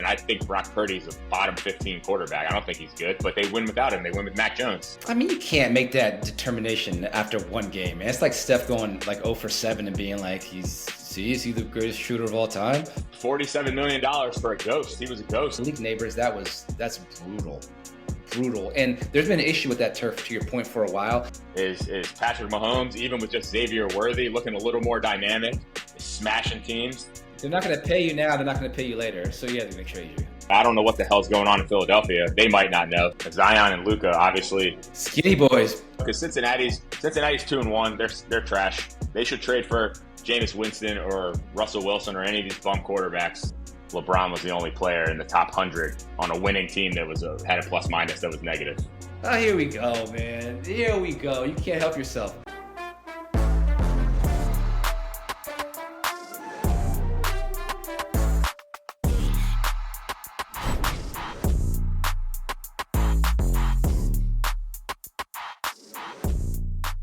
I think Brock Purdy's a bottom 15 quarterback. I don't think he's good, but they win without him. They win with Mac Jones. I mean, you can't make that determination after one game, man. It's like Steph going like 0 for 7 and being like, is he the greatest shooter of all time? $47 million for a ghost. He was a ghost. League neighbors, that's brutal. And there's been an issue with that turf, to your point, for a while. Is Patrick Mahomes, even with just Xavier Worthy, looking a little more dynamic, smashing teams? They're not going to pay you now. They're not going to pay you later. So yeah, they're going to trade you. I don't know what the hell's going on in Philadelphia. They might not know. Zion and Luka, obviously. Skinny boys. Because Cincinnati's 2-1. They're trash. They should trade for Jameis Winston or Russell Wilson or any of these bum quarterbacks. LeBron was the only player in the top 100 on a winning team that had a plus minus that was negative. Oh, here we go, man. Here we go. You can't help yourself.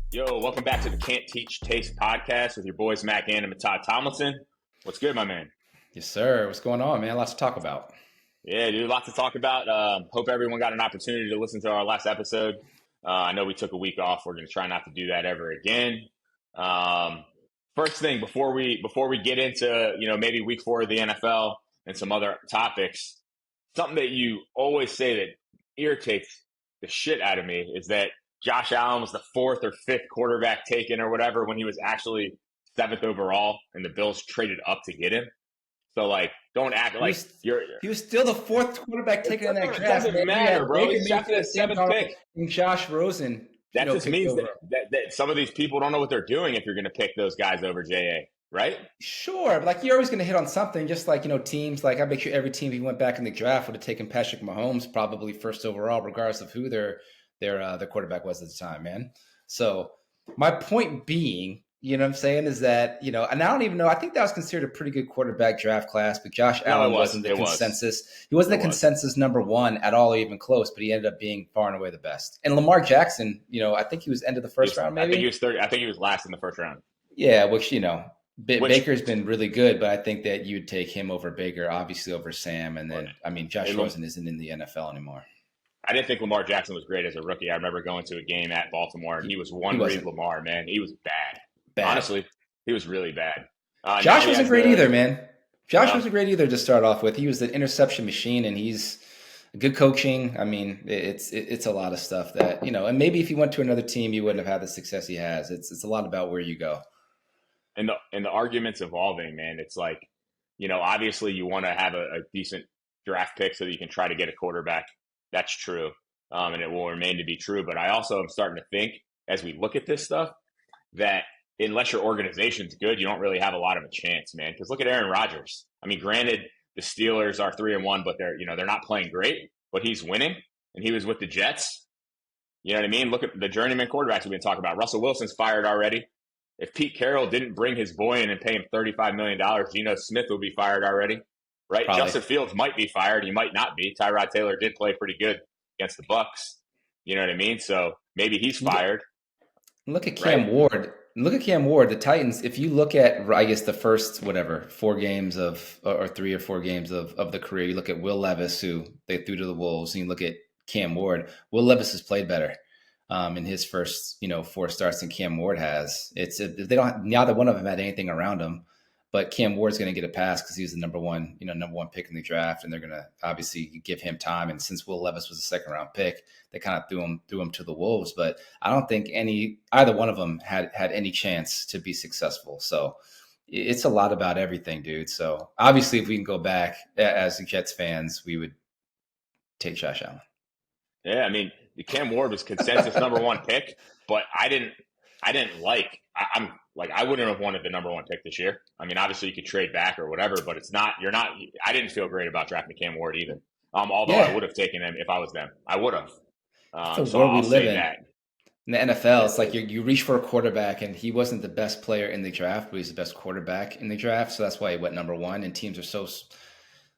Yo, welcome back to the Can't Teach Taste podcast with your boys, Ghanem and Todd Tomlinson. What's good, my man? Yes, sir. What's going on, man? Lots to talk about. Yeah, dude, lots to talk about. Hope everyone got an opportunity to listen to our last episode. I know we took a week off. We're going to try not to do that ever again. First thing, before we get into, maybe week 4 of the NFL and some other topics, something that you always say that irritates the shit out of me is that Josh Allen was the 4th or 5th quarterback taken or whatever when he was actually 7th overall and the Bills traded up to get him. So, don't act like you're... He was still the 4th quarterback taken in that draft. It doesn't matter, bro. He's drafted a 7th pick. And Josh Rosen. That just means that some of these people don't know what they're doing if you're going to pick those guys over J.A., right? Sure. But, you're always going to hit on something. Just teams, I bet you every team he went back in the draft would have taken Patrick Mahomes probably 1st overall, regardless of who their quarterback was at the time, man. So my point being, you know what I'm saying, is that, and I don't even know, I think that was considered a pretty good quarterback draft class, but Josh Allen wasn't the consensus. He wasn't the consensus number 1 at all, or even close, but he ended up being far and away the best. And Lamar Jackson, I think he was end of the first round, maybe? I think he was third. I think he was last in the first round. Yeah, which, Baker's been really good, but I think that you'd take him over Baker, obviously over Sam. And then, Josh Rosen isn't in the NFL anymore. I didn't think Lamar Jackson was great as a rookie. I remember going to a game at Baltimore, and he was read Lamar, man. He was bad. Honestly, he was really bad. Josh wasn't great either, man. Josh wasn't great either to start off with. He was the interception machine, and he's good coaching. It's a lot of stuff that, and maybe if he went to another team, he wouldn't have had the success he has. It's a lot about where you go. And the argument's evolving, man. It's obviously you want to have a decent draft pick so that you can try to get a quarterback. That's true. And it will remain to be true. But I also am starting to think, as we look at this stuff, that unless your organization's good, you don't really have a lot of a chance, man. Because look at Aaron Rodgers. Granted, the Steelers are 3-1, but they're not playing great. But he's winning, and he was with the Jets. You know what I mean? Look at the journeyman quarterbacks we've been talking about. Russell Wilson's fired already. If Pete Carroll didn't bring his boy in and pay him $35 million, Gino Smith would be fired already. Right? Probably. Justin Fields might be fired. He might not be. Tyrod Taylor did play pretty good against the Bucks. You know what I mean? So maybe he's fired. Look at Cam Ward. Look at Cam Ward. The Titans, if you look at, I guess, the first, 4 games or 3 or 4 games of the career, you look at Will Levis, who they threw to the Wolves, and you look at Cam Ward. Will Levis has played better in his first, 4 starts than Cam Ward has. Neither one of them had anything around him. But Cam Ward's going to get a pass because he's the number one pick in the draft, and they're going to obviously give him time. And since Will Levis was a 2nd-round pick, they kind of threw him to the Wolves. But I don't think either one of them had any chance to be successful. So it's a lot about everything, dude. So obviously, if we can go back as Jets fans, we would take Josh Allen. Yeah, Cam Ward was consensus number 1 pick, but I wouldn't have wanted the number 1 pick this year. Obviously you could trade back or whatever, but I didn't feel great about drafting Cam Ward either. Although I would have taken him if I was them. I would have. So I'll say that. In the NFL, it's like you reach for a quarterback, and he wasn't the best player in the draft, but he's the best quarterback in the draft. So that's why he went number 1. And teams are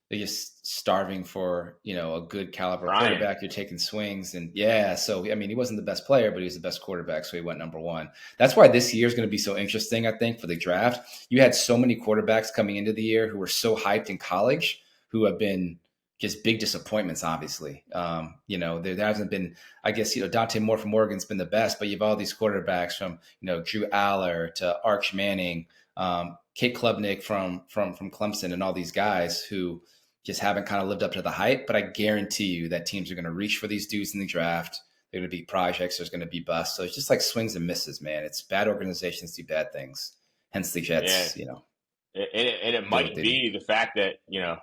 they're just starving for, a good caliber quarterback. You're taking swings. And so, he wasn't the best player, but he was the best quarterback. So he went number 1. That's why this year is going to be so interesting, I think, for the draft. You had so many quarterbacks coming into the year who were so hyped in college, who have been just big disappointments, obviously. There hasn't been, I guess, Dante Moore from Oregon's been the best, but you have all these quarterbacks from, Drew Aller to Arch Manning, Kate Klubnik from Clemson, and all these guys who just haven't kind of lived up to the hype. But I guarantee you that teams are going to reach for these dudes in the draft. They're going to be projects. There's going to be busts. So it's just like swings and misses, man. It's bad organizations do bad things. Hence the Jets, And it might be the fact that,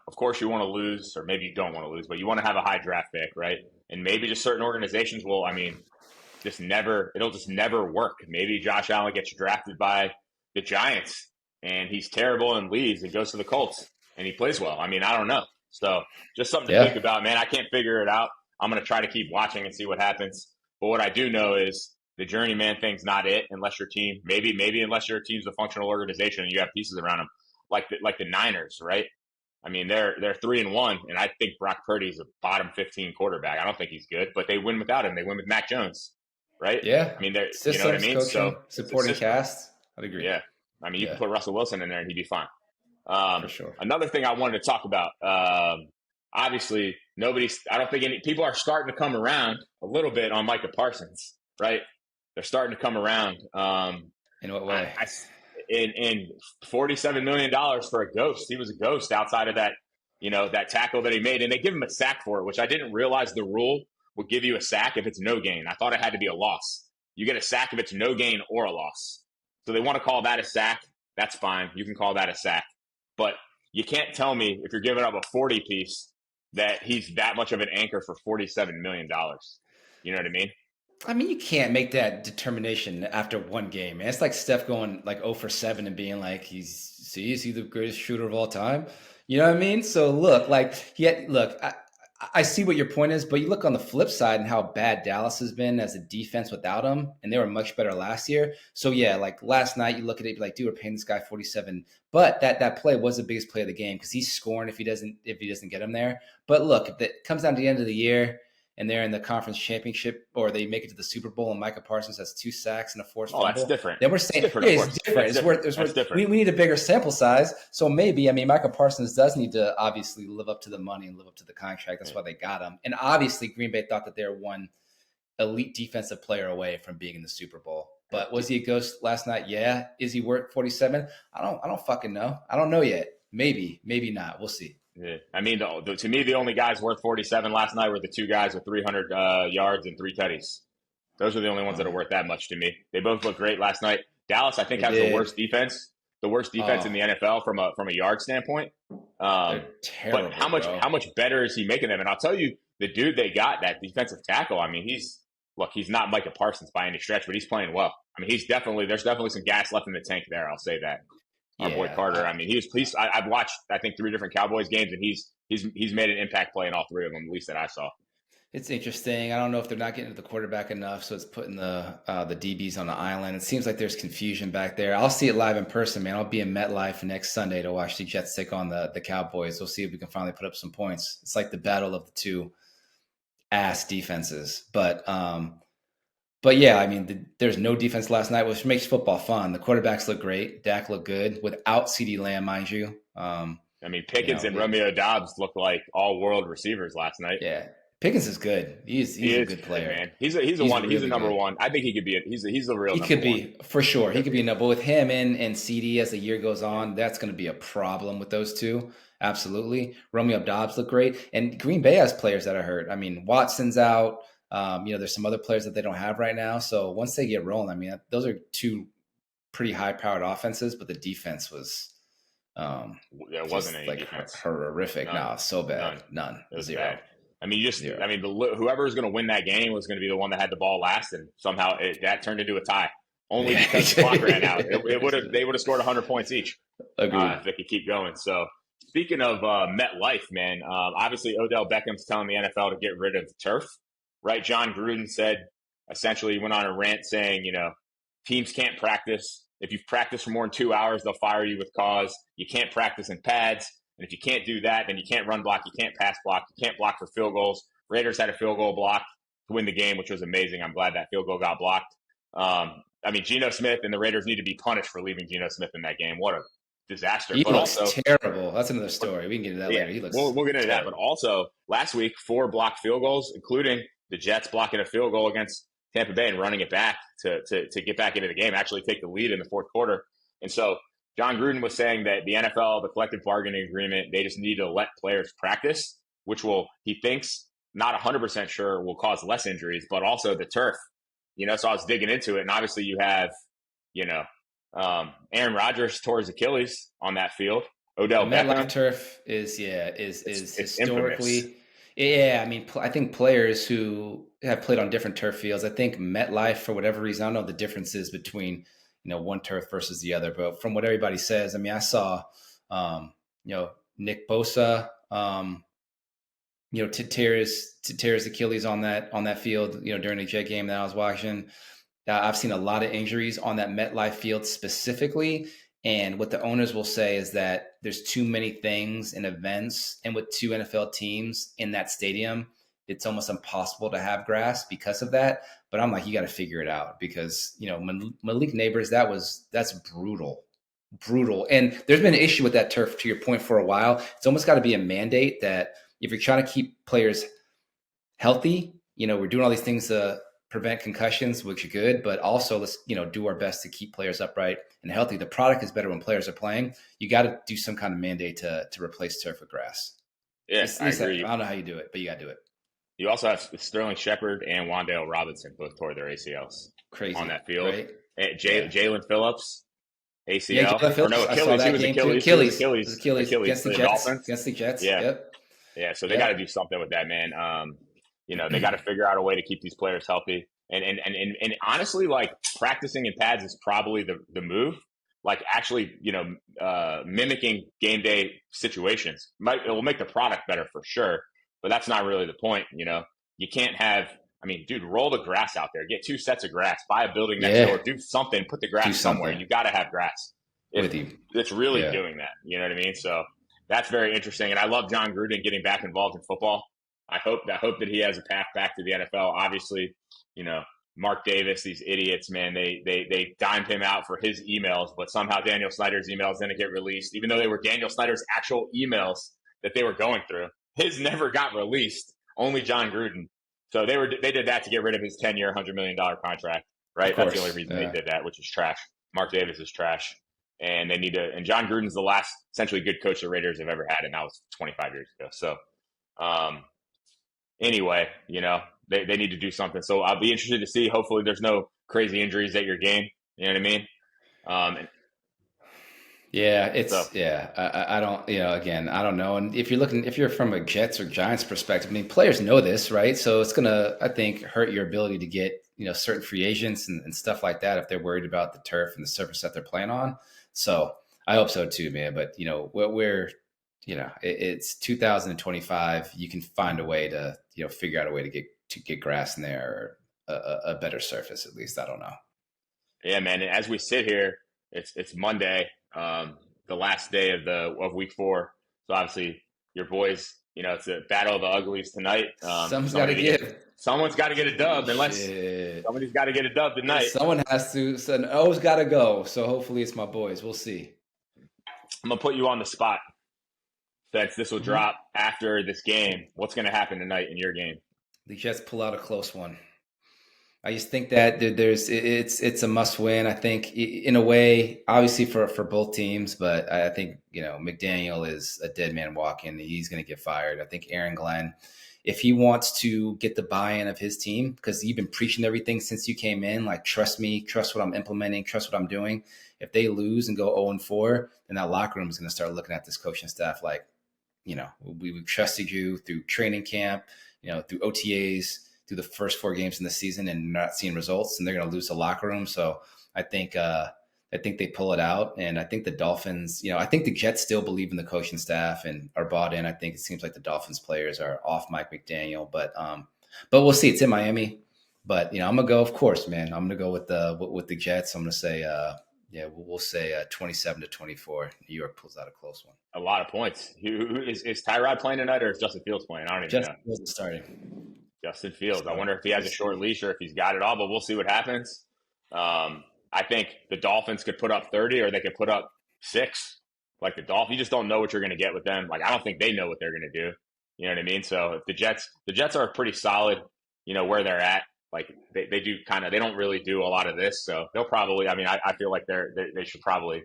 of course you want to lose, or maybe you don't want to lose, but you want to have a high draft pick, right? And maybe just certain organizations will, it'll just never work. Maybe Josh Allen gets drafted by the Giants and he's terrible and leaves and goes to the Colts and he plays well. I don't know. So just something to think about, man. I can't figure it out. I'm going to try to keep watching and see what happens. But what I do know is the journeyman thing's not it unless your team, maybe unless your team's a functional organization and you have pieces around them, like the Niners, right? They're 3-1, and I think Brock Purdy's a bottom 15 quarterback. I don't think he's good, but they win without him. They win with Mac Jones, right? Yeah. They're systems, you know what I mean. Coaching, so supporting cast, I'd agree. Yeah, you can put Russell Wilson in there and he'd be fine. For sure. Another thing I wanted to talk about. Obviously, I don't think any people are starting to come around a little bit on Micah Parsons, right? They're starting to come around. In what way? In $47 million for a ghost. He was a ghost outside of that, that tackle that he made. And they give him a sack for it, which I didn't realize the rule would give you a sack if it's no gain. I thought it had to be a loss. You get a sack if it's no gain or a loss. So they want to call that a sack. That's fine. You can call that a sack. But you can't tell me if you're giving up a 40 piece that he's that much of an anchor for $47 million. You know what I mean? You can't make that determination after one game, man. It's like Steph going like 0 for 7 and being like, is he the greatest shooter of all time? You know what I mean? So look, I see what your point is, but you look on the flip side and how bad Dallas has been as a defense without him, and they were much better last year. So yeah, like last night, you look at it, be like, dude, we're paying this guy 47, but that play was the biggest play of the game because he's scoring if he doesn't get him there. But look, if it comes down to the end of the year and they're in the conference championship or they make it to the Super Bowl and Micah Parsons has 2 sacks and a forced fumble. That's different. Then we're saying it's different. It's worth. We need a bigger sample size. So maybe, Micah Parsons does need to obviously live up to the money and live up to the contract. That's why they got him. And obviously Green Bay thought that they were one elite defensive player away from being in the Super Bowl. But was he a ghost last night? Yeah. Is he worth 47? I don't fucking know. I don't know yet. Maybe not. We'll see. Yeah. To me, the only guys worth 47 last night were the 2 guys with 300 yards and 3 tutties. Those are the only ones that are worth that much to me. They both look great last night. Dallas, I think, has the worst defense in the NFL from a yard standpoint. They're terrible, but how much better is he making them? And I'll tell you, the dude they got, that defensive tackle, he's not Micah Parsons by any stretch, but he's playing well. There's definitely some gas left in the tank there. I'll say that. Our boy Carter. I've watched, I think, 3 different Cowboys games, and he's made an impact play in all 3 of them, at least that I saw. It's interesting. I don't know if they're not getting to the quarterback enough, so it's putting the DBs on the island. It seems like there's confusion back there. I'll see it live in person, man. I'll be in MetLife next Sunday to watch the Jets take on the Cowboys. We'll see if we can finally put up some points. It's like the battle of the 2 ass defenses. But yeah, there's no defense last night, which makes football fun. The quarterbacks look great. Dak looked good without CeeDee Lamb, mind you. Pickens and Romeo Doubs looked like all-world receivers last night. Yeah, Pickens is good. He's a good player, man. He's a number one. I think he could be. He's the real. He could be for sure. He could be but with him and CD as the year goes on, that's going to be a problem with those 2. Absolutely. Romeo Doubs look great, and Green Bay has players that are hurt. Watson's out. There's some other players that they don't have right now. So once they get rolling, those are 2 pretty high-powered offenses, but the defense was there wasn't any defense. Horrific. No, so bad. None. It was 0. bad. Whoever was going to win that game was going to be the one that had the ball last, and somehow that turned into a tie. Only because the clock ran out. They would have scored 100 points each. If they could keep going. So speaking of MetLife, man, obviously Odell Beckham's telling the NFL to get rid of turf. Right, John Gruden said, essentially, he went on a rant saying, teams can't practice. If you've practiced for more than 2 hours, they'll fire you with cause. You can't practice in pads. And if you can't do that, then you can't run block, you can't pass block, you can't block for field goals. Raiders had a field goal blocked to win the game, which was amazing. I'm glad that field goal got blocked. Geno Smith and the Raiders need to be punished for leaving Geno Smith in that game. What a disaster. He But looks also, terrible. That's another story. We can get into that yeah, later. He looks we'll get into that. terrible. But also, last week, 4 blocked field goals, including the Jets blocking a field goal against Tampa Bay and running it back to get back into the game, actually take the lead in the fourth quarter. And so John Gruden was saying that the NFL, the collective bargaining agreement, they just need to let players practice, which will, he thinks, not 100% sure, will cause less injuries, but also the turf. So I was digging into it, and obviously you have, Aaron Rodgers tore his Achilles on that field. Odell The MetLife Beckham. turf is It's historically, infamous. yeah. I mean, I think players who have played on different turf fields. I think MetLife, for whatever reason, I don't know the differences between one turf versus the other, but from what everybody says, I mean, I saw Nick Bosa, to tear his Achilles on that field, during the Jet game that I was watching. I've seen a lot of injuries on that MetLife field specifically. And what the owners will say is that there's too many things and events, and with 2 NFL teams in that stadium, it's almost impossible to have grass because of that. But I'm like, you got to figure it out because, Malik Neighbors, that's brutal. And there's been an issue with that turf, to your point, for a while. It's almost got to be a mandate that if you're trying to keep players healthy, we're doing all these things to prevent concussions, which are good, but also let's, do our best to keep players upright and healthy. The product is better when players are playing. You got to do some kind of mandate to replace turf with grass. Yeah, I agree. I don't know how you do it, but you got to do it. You also have Sterling Shepard and Wan'Dale Robinson both tore their ACLs on that field. Right? Jalen Phillips, ACL. Yeah, Jalen Phillips, Or no, Achilles. I saw that He was game Achilles. too. Achilles against the Jets. Dolphins. Against the Jets. Yeah. Yep. Yeah, so they got to do something with that, man. They got to figure out a way to keep these players healthy. And honestly, like, practicing in pads is probably the move. Like, actually, mimicking game day situations it will make the product better for sure, but that's not really the point. You can't have. I mean, dude, roll the grass out there. Get 2 sets of grass. Buy a building next door. Do something. Put the grass somewhere. You got to have grass. It's really doing that. You know what I mean? So that's very interesting. And I love John Gruden getting back involved in football. I hope that he has a path back to the NFL. Obviously, Mark Davis, these idiots, man, they dimed him out for his emails, but somehow Daniel Snyder's emails didn't get released, even though they were Daniel Snyder's actual emails that they were going through. His never got released. Only John Gruden. So they did that to get rid of his 10-year, $100 million contract, right? That's the only reason they did that, which is trash. Mark Davis is trash. And they need to, and John Gruden's the last essentially good coach the Raiders have ever had, and that was 25 years ago. So, anyway, they need to do something. So I'll be interested to see. Hopefully there's no crazy injuries at your game. You know what I mean? I don't, again, I don't know. And if you're from a Jets or Giants perspective, I mean, players know this, right? So it's going to, I think, hurt your ability to get, certain free agents and stuff like that if they're worried about the turf and the surface that they're playing on. So I hope so too, man. But, it's 2025. You can find a way to, figure out a way to get grass in there, or a better surface, at least. I don't know. Yeah, man. And as we sit here, it's Monday, the last day of week 4. So obviously your boys, it's a battle of the uglies tonight. Someone's got to get a dub, somebody's got to get a dub tonight. Someone has to. So an O's got to go. So hopefully it's my boys. We'll see. I'm gonna put you on the spot. Since this will drop after this game, what's going to happen tonight in your game? The Jets pull out a close one. I just think that it's a must win. I think in a way, obviously for both teams, but I think, McDaniel is a dead man walking. He's going to get fired. I think Aaron Glenn, if he wants to get the buy-in of his team, because you've been preaching everything since you came in, like, trust me, trust what I'm implementing, trust what I'm doing. If they lose and go 0-4, then that locker room is going to start looking at this coaching staff like, we trusted you through training camp, through OTAs, through the first 4 games in the season, and not seeing results, and they're going to lose the locker room. So I think they pull it out, and I think the Dolphins, I think the Jets still believe in the coaching staff and are bought in. I think it seems like the Dolphins players are off Mike McDaniel, but we'll see. It's in Miami, but I'm gonna go. Of course, man, I'm gonna go with the Jets. I'm gonna say, we'll say 27-24. New York pulls out a close one. A lot of points. Is Tyrod playing tonight, or is Justin Fields playing? I don't even know. Justin Fields is starting. Justin Fields. I wonder if he has a short leash or if he's got it all, but we'll see what happens. I think the Dolphins could put up 30, or they could put up 6. like the Dolphins. You just don't know what you're going to get with them. Like I don't think they know what they're going to do. You know what I mean? So if the Jets are pretty solid, where they're at. Like they do they don't really do a lot of this. So they'll probably, I feel like they should probably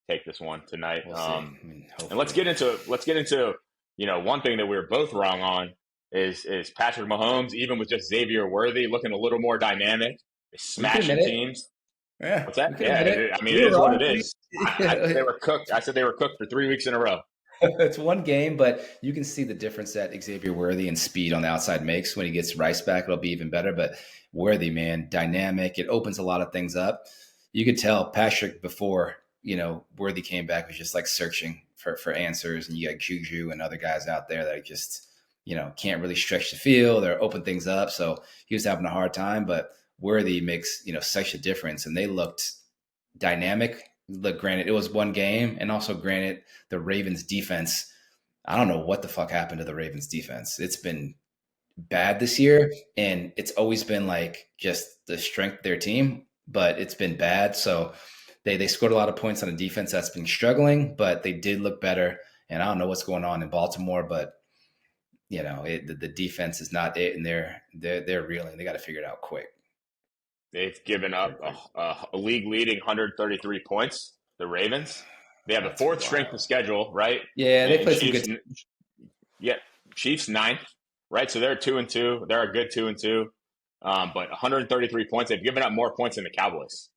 take this one tonight. We'll see. And let's get into, one thing that we were both wrong on is Patrick Mahomes, even with just Xavier Worthy looking a little more dynamic, smashing teams. Yeah. What's that? Yeah. It is what it is. I said they were cooked. I said they were cooked for 3 weeks in a row. It's one game, but you can see the difference that Xavier Worthy and speed on the outside makes. When he gets Rice back, it'll be even better. But Worthy, man, dynamic. It opens a lot of things up. You could tell Patrick before, Worthy came back was just like searching for answers. And you got Juju and other guys out there that just, can't really stretch the field or open things up. So he was having a hard time. But Worthy makes, such a difference. And they looked dynamic. Look, granted, it was one game, and also granted, the Ravens defense, I don't know what the fuck happened to the Ravens defense. It's been bad this year, and it's always been like just the strength of their team, but it's been bad. So they scored a lot of points on a defense that's been struggling, but they did look better. And I don't know what's going on in Baltimore, but the defense is not it, and they're reeling. They got to figure it out quick. They've given up a league-leading 133 points, the Ravens. They have the fourth strength of schedule, right? Yeah, they play some good. Yeah, Chiefs 9th, right? So they're 2-2. They're a good 2-2. But 133 points. They've given up more points than the Cowboys,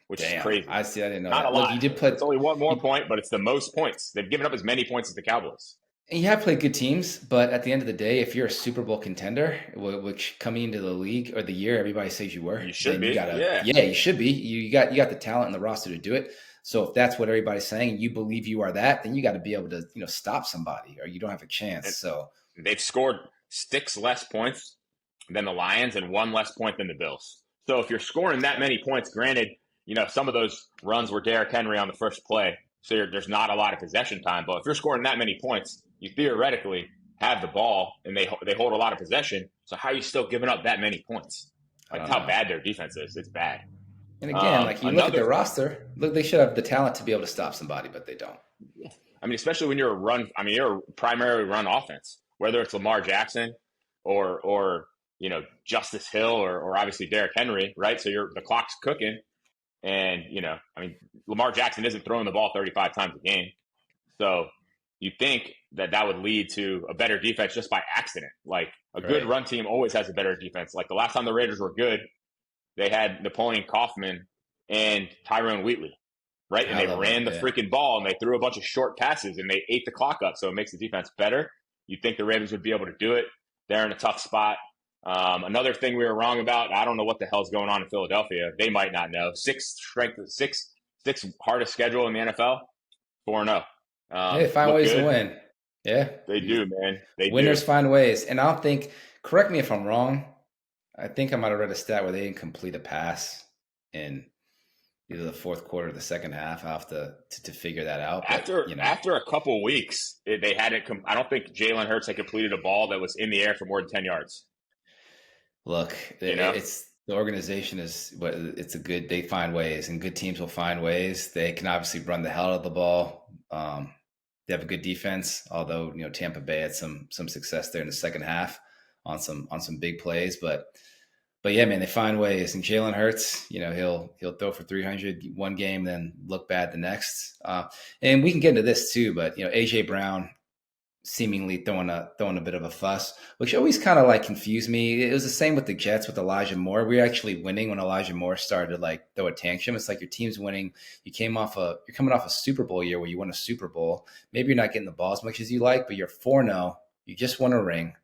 which is crazy. I see. I didn't know Not that. a lot. Look, it's only one more point, but it's the most points. They've given up as many points as the Cowboys. And you have played good teams, but at the end of the day, if you're a Super Bowl contender, which coming into the league or the year, everybody says you were. You should be. Yeah, you should be. You got the talent and the roster to do it. So if that's what everybody's saying, and you believe you are that, then you got to be able to, stop somebody, or you don't have a chance. And so they've scored 6 less points than the Lions and 1 less point than the Bills. So if you're scoring that many points, granted, some of those runs were Derrick Henry on the first play, so there's not a lot of possession time. But if you're scoring that many points, you theoretically have the ball, and they hold a lot of possession. So how are you still giving up that many points? Like how bad their defense is. It's bad. And again, you look at their roster, look, they should have the talent to be able to stop somebody, but they don't. Yeah. especially when you're you're a primarily run offense, whether it's Lamar Jackson or Justice Hill or obviously Derrick Henry, right? So the clock's cooking, and Lamar Jackson isn't throwing the ball 35 times a game. So you think that would lead to a better defense just by accident. Like a good run team always has a better defense. Like the last time the Raiders were good, they had Napoleon Kaufman and Tyrone Wheatley, right? And they ran the freaking ball, and they threw a bunch of short passes, and they ate the clock up. So it makes the defense better. You think the Ravens would be able to do it. They're in a tough spot. Another thing we were wrong about, I don't know what the hell's going on in Philadelphia. They might not know. Sixth hardest schedule in the NFL, 4-0. They find ways to win. Yeah. They do, man. Winners find ways. And I don't think, correct me if I'm wrong, I think I might have read a stat where they didn't complete a pass in either the fourth quarter or the second half. I'll have to figure that out. But, after a couple weeks, they had it. I don't think Jalen Hurts had completed a ball that was in the air for more than 10 yards. Look, it's the organization they find ways, and good teams will find ways. They can obviously run the hell out of the ball. They have a good defense, although Tampa Bay had some success there in the second half on some big plays. But yeah, man, they find ways. And Jalen Hurts, he'll throw for 300 one game, then look bad the next. And we can get into this too, but AJ Brown seemingly throwing a bit of a fuss, which always kind of confused me. It was the same with the Jets with Elijah Moore. We were actually winning when Elijah Moore started to throw a tantrum. It's like your team's winning. You're coming off a Super Bowl year where you won a Super Bowl. Maybe you're not getting the ball as much as you like, but you're 4-0. You just won a ring.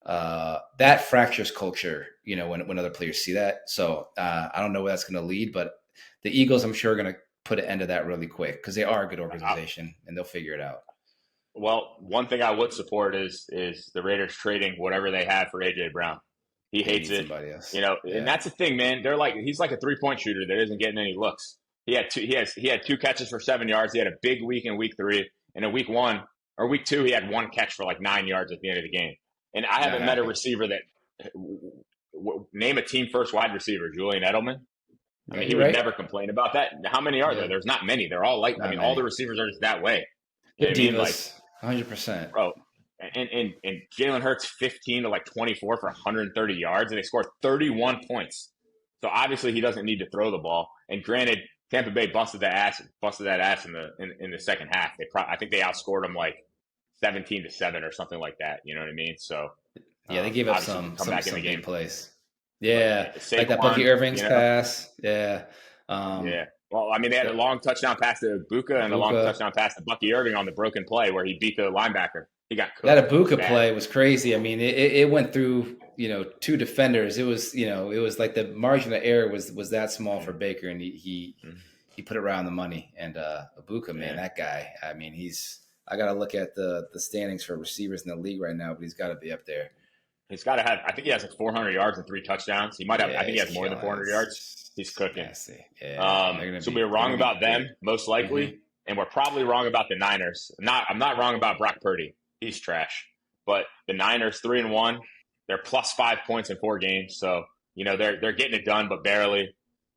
That fractures culture, when other players see that. So I don't know where that's going to lead, but the Eagles, I'm sure, are going to put an end to that really quick because they are a good organization and they'll figure it out. Well, one thing I would support is the Raiders trading whatever they have for AJ Brown. He hates it, and that's the thing, man. He's like a 3-point shooter that isn't getting any looks. He had 2 catches for 7 yards. He had a big week in week 3, and in week 2, he had 1 catch for 9 yards at the end of the game. And I haven't met a receiver that name a team first wide receiver, Julian Edelman. I Yeah, mean, he you're would right. never complain about that. How many are there? Yeah, There's not many. They're all like, I not mean, all many. the receivers are just that way. You know They're what I mean? Like, divas, 100%. bro, and Jalen Hurts 15 to like 24 for 130 yards, and they scored 31 points. So obviously he doesn't need to throw the ball. And granted, Tampa Bay busted that ass in the second half. I think they outscored them like 17-7 or something like that. You know what I mean? So Yeah, they gave up obviously some come back in the some big game. plays. But Yeah, like that Bucky Saquon, Irving's you know, pass. Yeah, yeah. Well, I mean, they had a long touchdown pass to Luka and a long Luca. touchdown pass to Bucky Irving on the broken play where he beat the linebacker. He got That cooked Ibuka bad. play was crazy. I mean, it went through two defenders. It was it was like the margin of error was that small for Baker, and he put it right on the money. And Ibuka, man, that guy. I mean, I got to look at the standings for receivers in the league right now, but he's got to be up there. He's got to have. I think he has like 400 yards and 3 touchdowns. He might have. Yeah, I think he has he's more than killing 400 it. yards. He's cooking. Yeah, So we were wrong about them most likely, and we're probably wrong about the Niners. I'm not wrong about Brock Purdy. He's trash. But the Niners 3-1. They're plus 5 points in 4 games. So they're getting it done, but barely.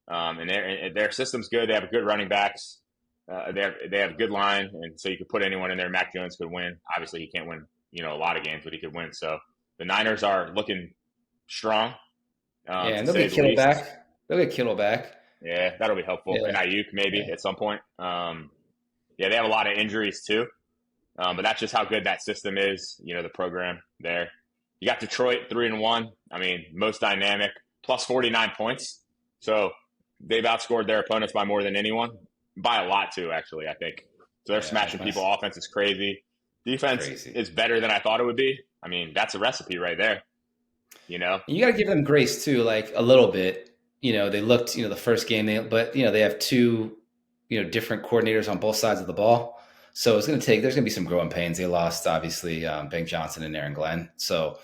And their system's good. They have good running backs. They have a good line, and so you could put anyone in there. Mac Jones could win. Obviously, he can't win a lot of games, but he could win. So the Niners are looking strong. And they'll get Kittle back. They'll get Kittle back. Yeah, that'll be helpful. Yeah. And Ayuk maybe at some point. They have a lot of injuries too. But that's just how good that system is, the program there. You got Detroit 3-1. I mean, most dynamic, plus 49 points. So they've outscored their opponents by more than anyone. By a lot too, actually, I think. So they're smashing people. Offense is crazy. Defense is better than I thought it would be. I mean, that's a recipe right there. You got to give them grace too, like a little bit. They looked, the first game, but they have 2, different coordinators on both sides of the ball. So there's going to be some growing pains. They lost, obviously, Ben Johnson and Aaron Glenn. So,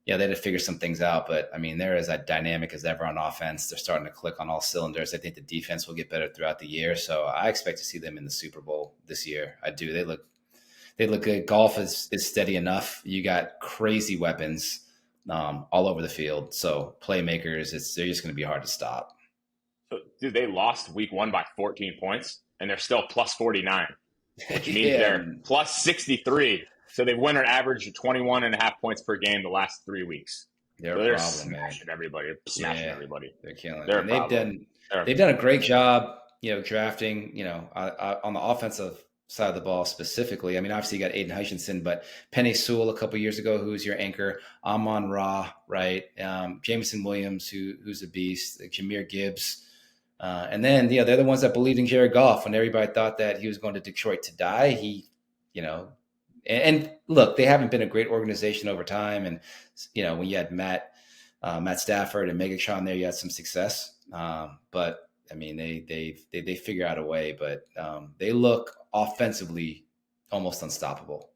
they had to figure some things out. But, I mean, they're as dynamic as ever on offense. They're starting to click on all cylinders. I think the defense will get better throughout the year. So I expect to see them in the Super Bowl this year. I do. They look good. Golf is steady enough. You got crazy weapons all over the field. So playmakers, they're just going to be hard to stop. So, dude, they lost week 1 by 14 points, and they're still plus 49. Which means they're plus 63. So they've won an average of 21.5 points per game the last 3 weeks. They're smashing everybody. Everybody. They're killing it. They've done a great job, drafting, on the offensive side of the ball specifically. I mean, obviously you got Aiden Hutchinson, but Penei Sewell a couple years ago, who's your anchor, Amon-Ra, right? Jameson Williams, who's a beast, like Jahmyr Gibbs. And then, they're the ones that believed in Jared Goff when everybody thought that he was going to Detroit to die. And look, they haven't been a great organization over time. And, when you had Matt Stafford and Megatron there, you had some success. But I mean, they figure out a way, but they look offensively almost unstoppable.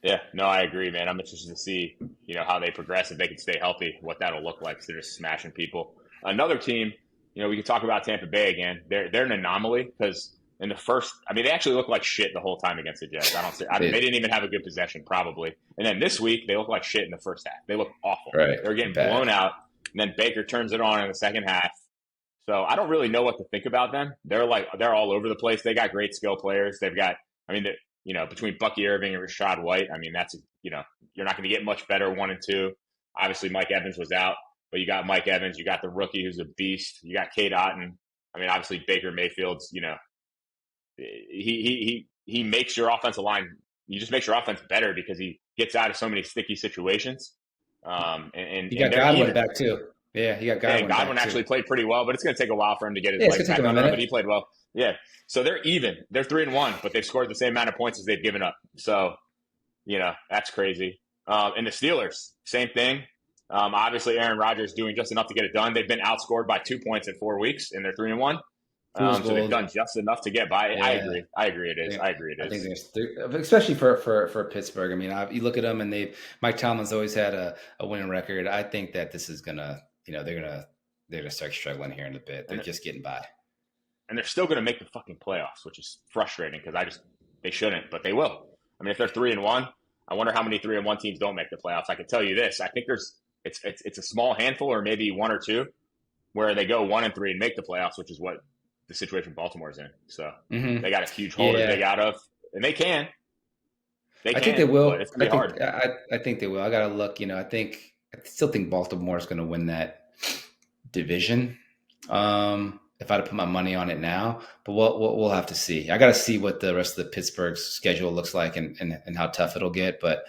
Yeah, no, I agree, man. I'm interested to see, how they progress, if they can stay healthy, what that'll look like. So they're just smashing people. Another team, we can talk about Tampa Bay again. They're an anomaly because in the first, I mean, they actually look like shit the whole time against the Jets. They didn't even have a good possession, probably. And then this week, they look like shit in the first half. They look awful. Right. They're getting blown out. And then Baker turns it on in the second half. So I don't really know what to think about them. They're all over the place. They got great skill players. They've got, between Bucky Irving and Rachaad White, I mean, that's, you're not going to get much better 1 and 2. Obviously, Mike Evans was out. But you got Mike Evans, you got the rookie who's a beast, you got Cade Otton. I mean, obviously Baker Mayfield's, he makes your offensive line. He just makes your offense better because he gets out of so many sticky situations. And you got Godwin back too. Yeah, you got Godwin. And Godwin actually played pretty well, but it's going to take a while for him to get his legs back under him. But he played well. Yeah, so they're even. They're 3-1, but they've scored the same amount of points as they've given up. So, that's crazy. And the Steelers, same thing. Obviously, Aaron Rodgers doing just enough to get it done. They've been outscored by 2 points in 4 weeks, and they're 3-1. So they've done just enough to get by. Yeah. I agree. It is. I think especially for Pittsburgh. I mean, you look at them, and Mike Tomlin's always had a winning record. I think that this is gonna, they're gonna start struggling here in a bit. They're just getting by, and they're still gonna make the fucking playoffs, which is frustrating because they shouldn't, but they will. I mean, if they're 3-1, I wonder how many 3-1 teams don't make the playoffs. I can tell you this: I think it's a small handful, or maybe 1 or 2. where they go 1-3 and make the playoffs, which is what the situation Baltimore's in. So they got a huge hole to dig out of, and they can. I think they will. But it's gonna be hard. I think they will. I got to look. I still think Baltimore is going to win that division. If I had to put my money on it now, but we'll have to see. I got to see what the rest of the Pittsburgh's schedule looks like and how tough it'll get. But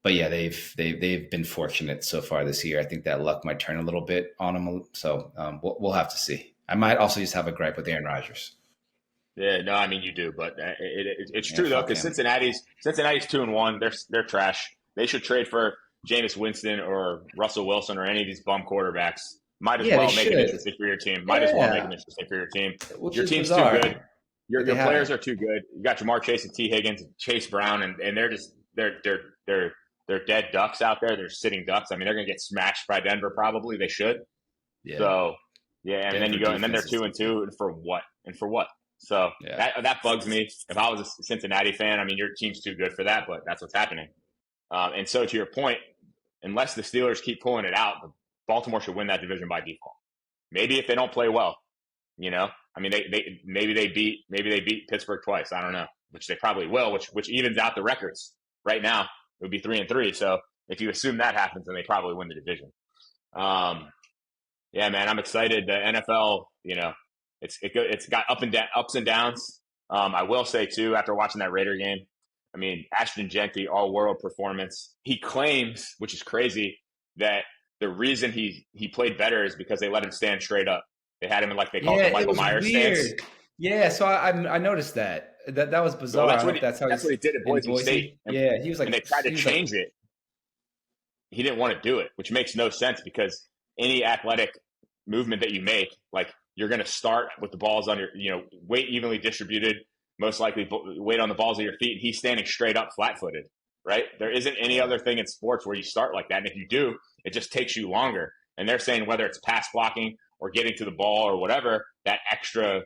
yeah, they've been fortunate so far this year. I think that luck might turn a little bit on them. So we'll have to see. I might also just have a gripe with Aaron Rodgers. Yeah, no, I mean you do, but it's true though, because Cincinnati's 2-1. They're trash. They should trade for Jameis Winston or Russell Wilson or any of these bum quarterbacks. Might as well make it interesting for your team. Your team's bizarre. too good. Your players are too good. You got Jamar Chase and T. Higgins, and Chase Brown, and they're dead ducks out there. They're sitting ducks. I mean, they're going to get smashed by Denver. Probably they should. Yeah. So and then you go, and then they're 2-2, and for what? So that bugs me. If I was a Cincinnati fan, I mean, your team's too good for that, but that's what's happening. And so to your point, unless the Steelers keep pulling it out, Baltimore should win that division by default. Maybe if they don't play well, I mean, maybe they beat Pittsburgh twice. I don't know, which they probably will, which evens out the records. Right now, it would be 3-3. So if you assume that happens, then they probably win the division. Yeah, man, I'm excited. The NFL, it's got ups and downs. I will say too, after watching that Raider game, I mean, Ashton Genty, all-world performance. He claims, which is crazy, that the reason he played better is because they let him stand straight up. They had him in they call it the Michael Myers stance. Yeah, so I noticed that. That was bizarre. Well, that's what he did at Boise State. He was and they tried to change it. He didn't want to do it, which makes no sense because any athletic movement that you make, you're going to start with the balls on your, weight evenly distributed, most likely weight on the balls of your feet. And he's standing straight up, flat-footed, right? There isn't any other thing in sports where you start like that. And if you do, it just takes you longer. And they're saying whether it's pass blocking or getting to the ball or whatever, that extra,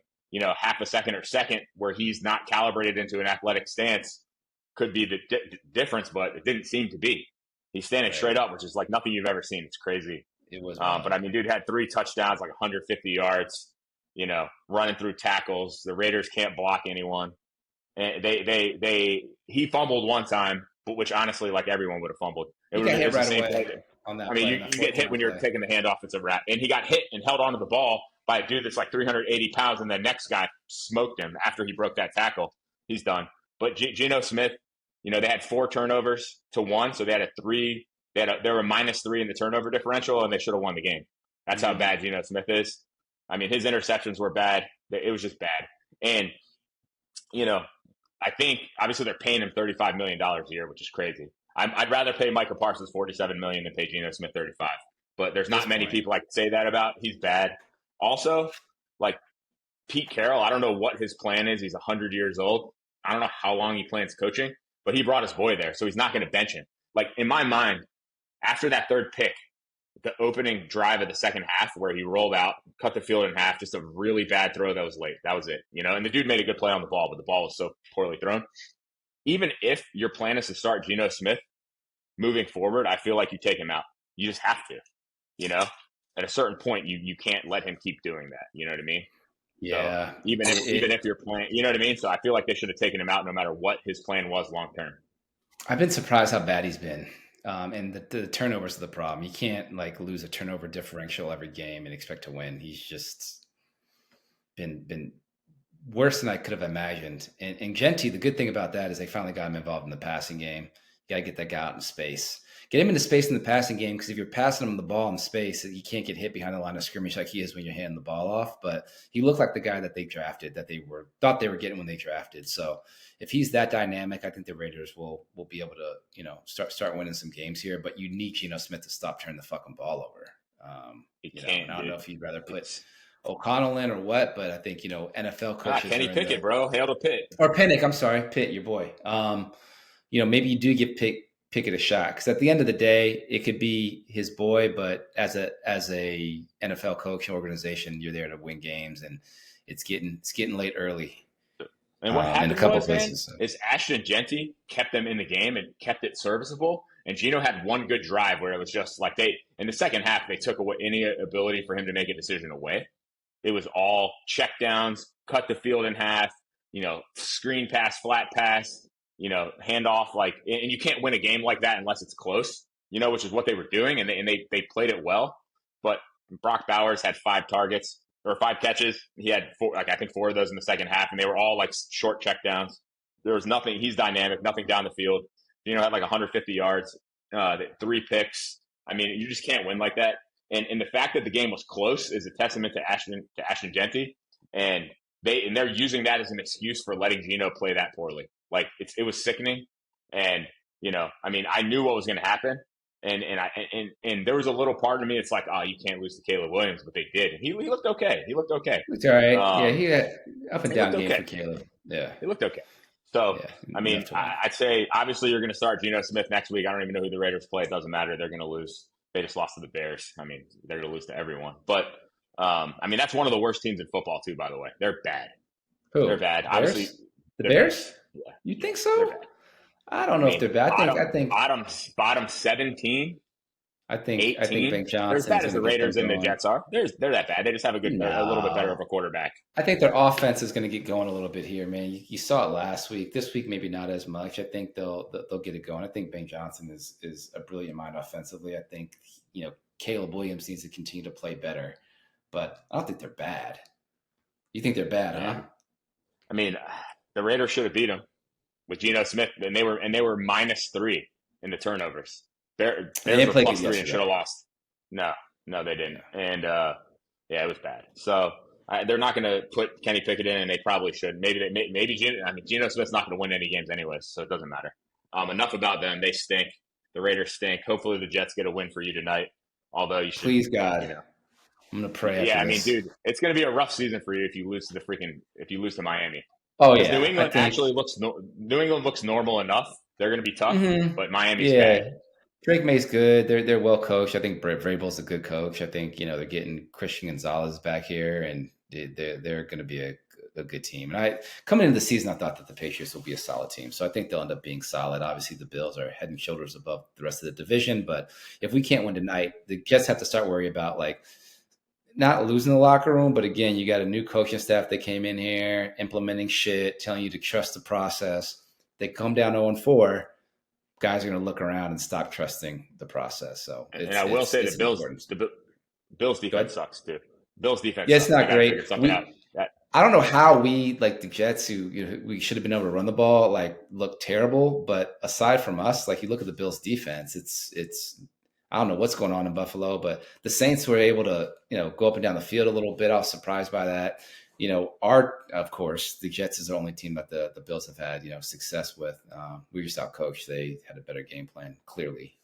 half a second or second where he's not calibrated into an athletic stance could be the difference, but it didn't seem to be. He's standing straight up, which is like nothing you've ever seen. It's crazy. It was, but I mean, dude had 3 touchdowns, 150 yards, running through tackles. The Raiders can't block anyone. And he fumbled one time, but which honestly, everyone would have fumbled. It was the same play. On that you get hit when you're taking the handoff. It's a wrap. And he got hit and held onto the ball by a dude that's 380 pounds, and the next guy smoked him after he broke that tackle. He's done. But Gino Smith, they had 4 turnovers to 1, so they had a 3. They were -3 in the turnover differential, and they should have won the game. That's how bad Gino Smith is. I mean, his interceptions were bad. It was just bad. And, I think obviously they're paying him $35 million a year, which is crazy. I'd rather pay Micah Parsons $47 million than pay Gino Smith $35. But there's not many people I can say that about. He's bad. Also, Pete Carroll, I don't know what his plan is. He's 100 years old. I don't know how long he plans coaching, but he brought his boy there, so he's not going to bench him. In my mind, after that third pick, the opening drive of the second half where he rolled out, cut the field in half, just a really bad throw that was late. That was it. And the dude made a good play on the ball, but the ball was so poorly thrown. Even if your plan is to start Geno Smith moving forward, I feel like you take him out. You just have to, At a certain point, you can't let him keep doing that. You know what I mean? Yeah. So even if you're playing, you know what I mean? So I feel like they should have taken him out no matter what his plan was long term. I've been surprised how bad he's been. And the turnovers are the problem. You can't lose a turnover differential every game and expect to win. He's just been worse than I could have imagined. And Genty, the good thing about that is they finally got him involved in the passing game. You got to get that guy out in space. Get him into space in the passing game, because if you're passing him the ball in space, you can't get hit behind the line of scrimmage like he is when you're handing the ball off. But he looked like the guy that they drafted, that thought they were getting when they drafted. So if he's that dynamic, I think the Raiders will be able to start winning some games here. But you need Geno Smith to stop turning the fucking ball over. I don't know if you'd rather put O'Connell in or what, but I think NFL coaches. Kenny Pickett, bro, hail to Pitt or Pinnock. I'm sorry, Pitt, your boy. Maybe you do give Pickett a shot, because at the end of the day, it could be his boy, but as a NFL coach organization, you're there to win games, and it's getting late early. And what happened in a couple places is Ashton Genty kept them in the game and kept it serviceable, And Gino had one good drive where it was just like in the second half, they took away any ability for him to make a decision away. It was all check downs, cut the field in half, screen pass, flat pass, hand off. And you can't win a game like that unless it's close, which is what they were doing. And they played it well. But Brock Bowers had 5 catches. He had 4, I think 4 of those in the second half, and they were all short check downs. There was nothing. He's dynamic, nothing down the field. Had 150 yards, 3 picks. I mean, you just can't win like that. And the fact that the game was close is a testament to Ashton Genty, and they're using that as an excuse for letting Gino play that poorly. It was sickening, and I knew what was going to happen, and there was a little part of me. It's like, oh, you can't lose to Caleb Williams, but they did, and he looked okay. He looked okay. It's all right. He had up and down game for Caleb. Yeah, he looked okay. So, I'd say obviously you're going to start Geno Smith next week. I don't even know who the Raiders play. It doesn't matter. They're going to lose. They just lost to the Bears. They're going to lose to everyone. But, that's one of the worst teams in football, too, by the way. They're bad. Who? They're bad. Bears? Obviously, the Bears? Yeah. You think so? I don't know if they're bad. I think bottom 17. I think 18. I think Ben Johnson. They're as bad as the Raiders and the Jets are. They're that bad. They just have a little bit better of a quarterback. I think their offense is going to get going a little bit here, man. You saw it last week. This week, maybe not as much. I think they'll get it going. I think Ben Johnson is a brilliant mind offensively. I think Caleb Williams needs to continue to play better, but I don't think they're bad. You think they're bad, huh? The Raiders should have beat them with Geno Smith, and they were -3 in the turnovers. They were +3 and should have lost. No, they didn't. And it was bad. So they're not going to put Kenny Pickett in, and they probably should. Maybe Geno Smith's not going to win any games anyways, so it doesn't matter. Enough about them. They stink. The Raiders stink. Hopefully the Jets get a win for you tonight. Although you should, please God, I'm going to pray. Yeah, dude, it's going to be a rough season for you if you lose to Miami. Oh yeah, New England looks normal enough. They're going to be tough, but Miami's bad. Drake May's good. They're well coached. I think Vrabel's a good coach. I think they're getting Christian Gonzalez back here, and they're going to be a good team. And coming into the season, I thought that the Patriots will be a solid team. So I think they'll end up being solid. Obviously, the Bills are head and shoulders above the rest of the division. But if we can't win tonight, the Jets have to start worrying about not losing the locker room. But again, you got a new coaching staff that came in here implementing shit, telling you to trust the process. They come down 0-4. Guys are going to look around and stop trusting the process. So, I will say the Bills defense sucks too. Bills defense. Yeah, it's not great. I don't know how we, the Jets, who we should have been able to run the ball, look terrible. But aside from us, you look at the Bills defense, it's I don't know what's going on in Buffalo, but the Saints were able to go up and down the field a little bit. I was surprised by that. Of course, the Jets is the only team that the Bills have had, success with. We just outcoached. They had a better game plan, clearly.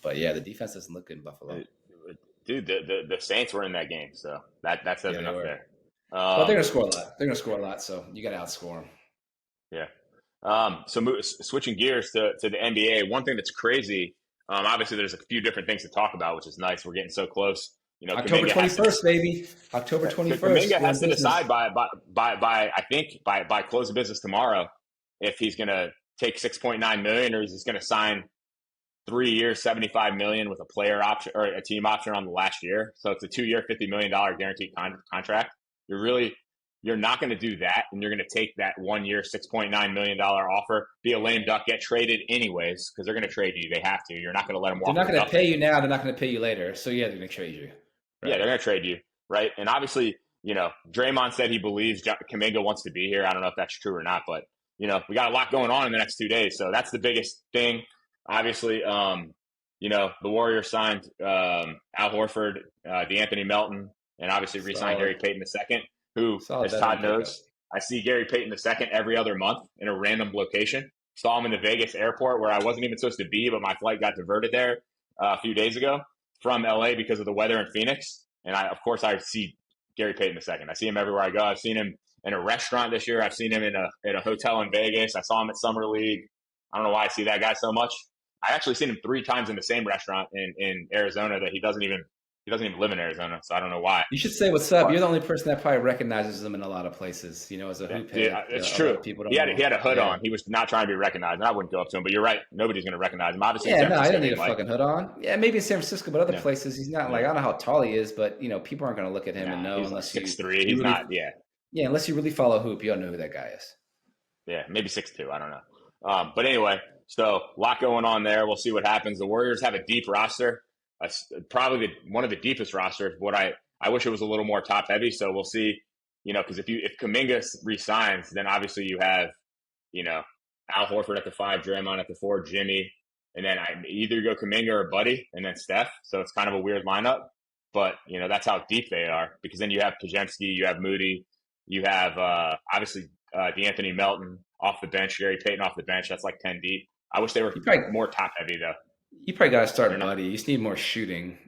But yeah, the defense doesn't look good in Buffalo. Dude, the Saints were in that game, so that says enough there. Well, they're going to score a lot. They're going to score a lot, so you got to outscore them. Yeah. So switching gears to the NBA, one thing that's crazy, obviously there's a few different things to talk about, which is nice. We're getting so close. October 21st, baby. October 21st. Kuminga has to decide by close of business tomorrow if he's going to take $6.9 million or is he going to sign 3 years, $75 million with a player option or a team option on the last year. So it's a 2-year, $50 million guaranteed contract. You're not going to do that, and you're going to take that 1 year, $6.9 million offer, be a lame duck, get traded anyways because they're going to trade you. They have to. You're not going to let them walk. They're not going to pay you now. They're not going to pay you later. So yeah, they're going to trade you. Right? Yeah, they're going to trade you, right? And obviously, Draymond said he believes Kuminga wants to be here. I don't know if that's true or not, but we got a lot going on in the next 2 days, so that's the biggest thing. Obviously, the Warriors signed Al Horford, DeAnthony Melton, and obviously re-signed Gary Payton II, who, as Todd knows, I see Gary Payton II every other month in a random location. Saw him in the Vegas airport where I wasn't even supposed to be, but my flight got diverted there a few days ago from LA because of the weather in Phoenix. And I see Gary Payton II. I see him everywhere I go. I've seen him in a restaurant this year. I've seen him in a hotel in Vegas. I saw him at Summer League. I don't know why I see that guy so much. I actually seen him 3 times in the same restaurant in Arizona that he doesn't even He doesn't even live in Arizona, so I don't know why. You should say what's up. But You're the only person that probably recognizes him in a lot of places. As a yeah, hoop dude, head, it's a lot true. of people He don't had know. a hood Yeah. on. He was not trying to be recognized, and I wouldn't go up to him. But you're right. Nobody's going to recognize him. Obviously, in Yeah, San no, I Francisco, didn't they need a might. fucking hood on. Yeah, maybe in San Francisco, but other Yeah, places, he's not like, yeah. I don't know how tall he is, but people aren't going to look at him and Nah, know he's like unless you 6'3". you He's really, not. Yeah, yeah, unless you really follow hoop, you don't know who that guy is. yeah, maybe 6'2". I don't know. But anyway, so a lot going on there. We'll see what happens. The Warriors have a deep roster, probably one of the deepest rosters. What I wish it was a little more top heavy. So we'll see. Because if Kuminga resigns, then obviously you have Al Horford at the 5, Draymond at the 4, Jimmy, and then either go Kuminga or Buddy, and then Steph. So it's kind of a weird lineup, but that's how deep they are. Because then you have Pajemski, you have Moody, you have obviously DeAnthony Melton off the bench, Gary Payton off the bench. That's like 10 deep. I wish they were more top heavy though. You probably got to start Buddy. You just need more shooting.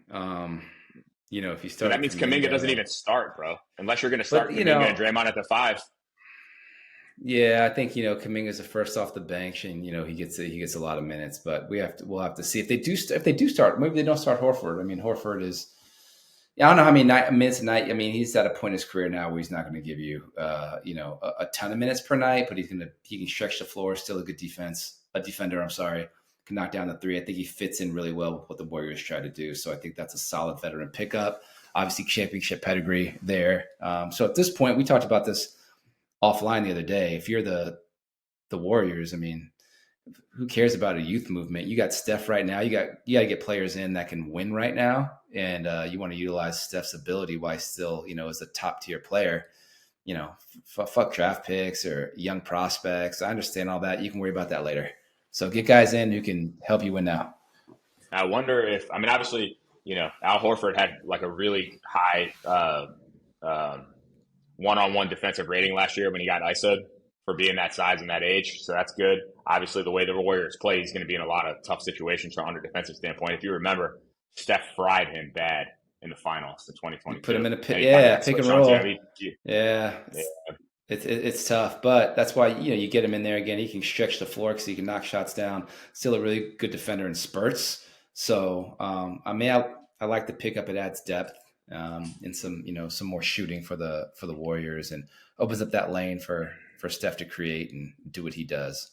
If you start, that means Kuminga doesn't even start, bro. Unless you're going to start Kuminga and Draymond at the 5. Yeah, I think Kuminga's the first off the bench, and he gets a lot of minutes. But we'll have to see if they do start. Maybe they don't start Horford. I mean, Horford is. I don't know how many minutes a night. I mean, he's at a point in his career now where he's not going to give you a ton of minutes per night, but he can stretch the floor. Still a good defender. I'm sorry, can knock down the 3. I think he fits in really well with what the Warriors try to do. So I think that's a solid veteran pickup. Obviously, championship pedigree there. So at this point, we talked about this offline the other day. If you're the Warriors, I mean, who cares about a youth movement? You got Steph right now. You got to get players in that can win right now, and you want to utilize Steph's ability while he's still as a top tier player. Fuck draft picks or young prospects. I understand all that. You can worry about that later. So get guys in who can help you win now. I wonder if obviously Al Horford had like a really high one-on-one defensive rating last year when he got ISO'd for being that size and that age. So that's good. Obviously, the way the Warriors play, he's going to be in a lot of tough situations from under defensive standpoint. If you remember, Steph fried him bad in the finals in 2022. Put him in a pick and roll. Yeah. It's tough, but that's why you get him in there again. He can stretch the floor because he can knock shots down. Still a really good defender in spurts. So I like the pickup. It adds depth and some more shooting for the Warriors and opens up that lane for Steph to create and do what he does.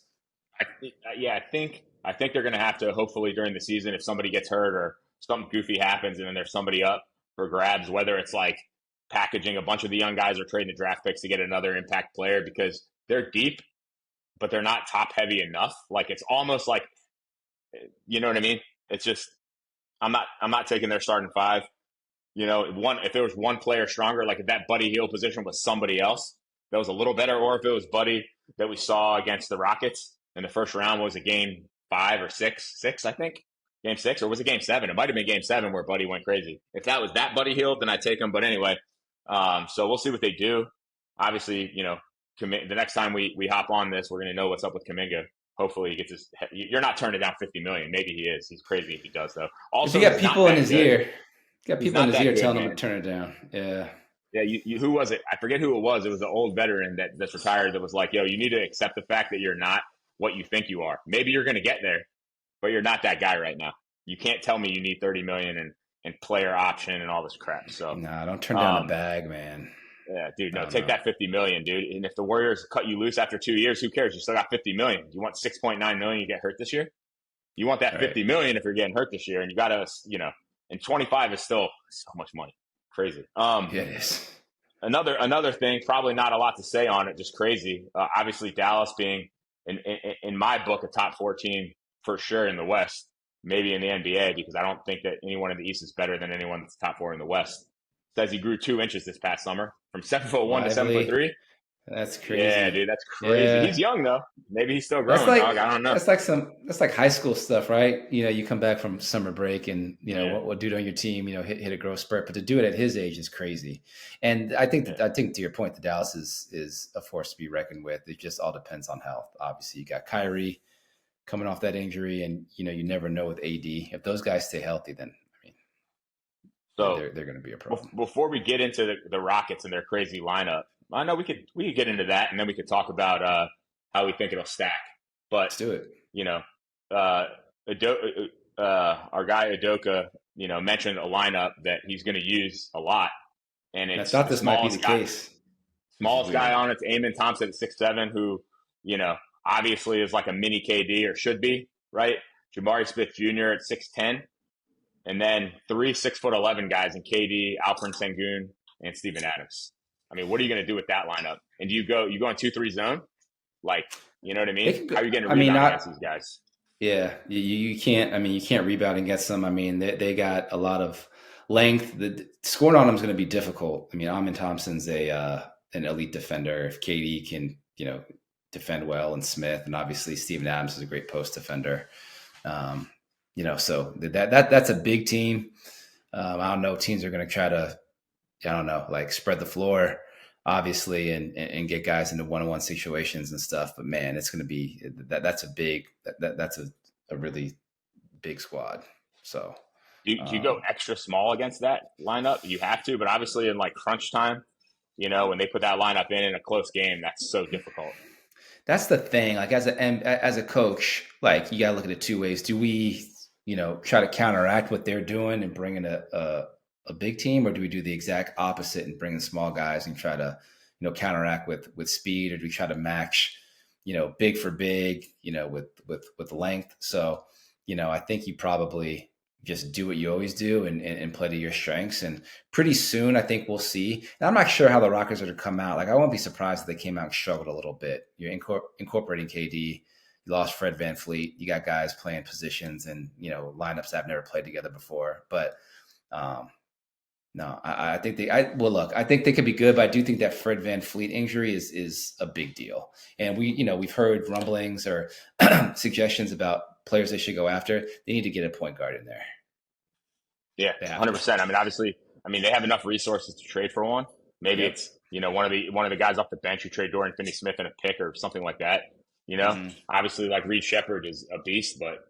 I think they're going to have to, hopefully during the season, if somebody gets hurt or something goofy happens and then there's somebody up for grabs, whether it's like packaging a bunch of the young guys or trading the draft picks to get another impact player, because they're deep, but they're not top heavy enough. Like it's almost like, you know what I mean? It's just, I'm not taking their starting 5. If there was one player stronger, like if that Buddy Hield position was somebody else that was a little better, or if it was Buddy that we saw against the Rockets in the first round, was it game 5 or 6, I think? Game 6, or was it game 7? It might have been game 7 where Buddy went crazy. If that was that Buddy Hield, then I'd take him. But anyway, so we'll see what they do. Obviously, the next time we hop on this, we're going to know what's up with Kuminga. Hopefully he gets his. You're not turning down $50 million. Maybe he is. He's crazy if he does, though. Also, you got people in his ear. Got people in his ear telling him to turn it down. Yeah. Yeah. Who was it? I forget who it was. It was an old veteran that's retired that was like, "Yo, you need to accept the fact that you're not what you think you are. Maybe you're going to get there, but you're not that guy right now. You can't tell me you need $30 million and player option and all this crap." So nah, don't turn down the bag, man. Yeah, dude. No, take that $50 million, dude. And if the Warriors cut you loose after 2 years, who cares? You still got $50 million. You want $6.9 million? You get hurt this year. You want that $50 million if you're getting hurt this year, and you got to, and 25 is still so much money. Crazy. Yeah, it is. Another thing, probably not a lot to say on it, just crazy. Obviously, Dallas being in my book a top 4 team for sure in the West, maybe in the NBA, because I don't think that anyone in the East is better than anyone that's top 4 in the West. Says he grew 2 inches this past summer from 7'1" to 7'3". That's crazy. Yeah, dude, that's crazy. Yeah. He's young though. Maybe he's still growing, dog. I don't know. That's like high school stuff, right? You come back from summer break and what dude on your team, hit a growth spurt, but to do it at his age is crazy. And I think to your point, the Dallas is a force to be reckoned with. It just all depends on health. Obviously, you got Kyrie coming off that injury, and you never know with AD. If those guys stay healthy, then so they're going to be a problem. Before we get into the Rockets and their crazy lineup, I know we could get into that, and then we could talk about how we think it'll stack. But let's do it. Our guy Udoka mentioned a lineup that he's going to use a lot, and And I it's thought the this might be the case, which is smallest guy weird. on it's Amen Thompson at 6'7", who obviously is like a mini KD or should be, right? Jabari Smith Jr. at 6'10", and then 3 6'11" guys in KD, Alperen Sengun, and Steven Adams. I mean, what are you going to do with that lineup? And do you go in 2-3 zone? Like, you know what I They mean? can go, How are you getting a I mean, rebound not against these guys? yeah. You can't. I mean, you can't rebound against them. I mean, they got a lot of length. The scoring on them is going to be difficult. I mean, Amen Thompson's an elite defender. If KD can defend well, and Smith, and obviously Steven Adams is a great post defender. So that's a big team. I don't know. Teams are going to try to, I don't know, like spread the floor, obviously, and get guys into one-on-one situations and stuff. But man, it's going to be that's a really big squad. So Do you go extra small against that lineup? You have to, but obviously in like crunch time, when they put that lineup in a close game, that's so difficult. that's the thing. Like as a coach, like you got to look at it two ways. Do we, try to counteract what they're doing and bring in a big team, or do we do the exact opposite and bring in small guys and try to, counteract with speed, or do we try to match, big for big, with length? So, I think you probably just do what you always do and play to your strengths. And pretty soon, I think we'll see. And I'm not sure how the Rockets are to come out. Like, I won't be surprised if they came out and struggled a little bit. You're incorporating KD. You lost Fred VanVleet. You got guys playing positions and, lineups that have never played together before. But no, I think I think they could be good, but I do think that Fred VanVleet injury is a big deal. And we've heard rumblings or suggestions about players they should go after. They need to get a point guard in there. Yeah, 100%. I mean, obviously, they have enough resources to trade for one. Maybe it's one of the guys off the bench who trade Dorian Finney-Smith in a pick or something like that. Obviously, like Reed Shepherd is a beast, but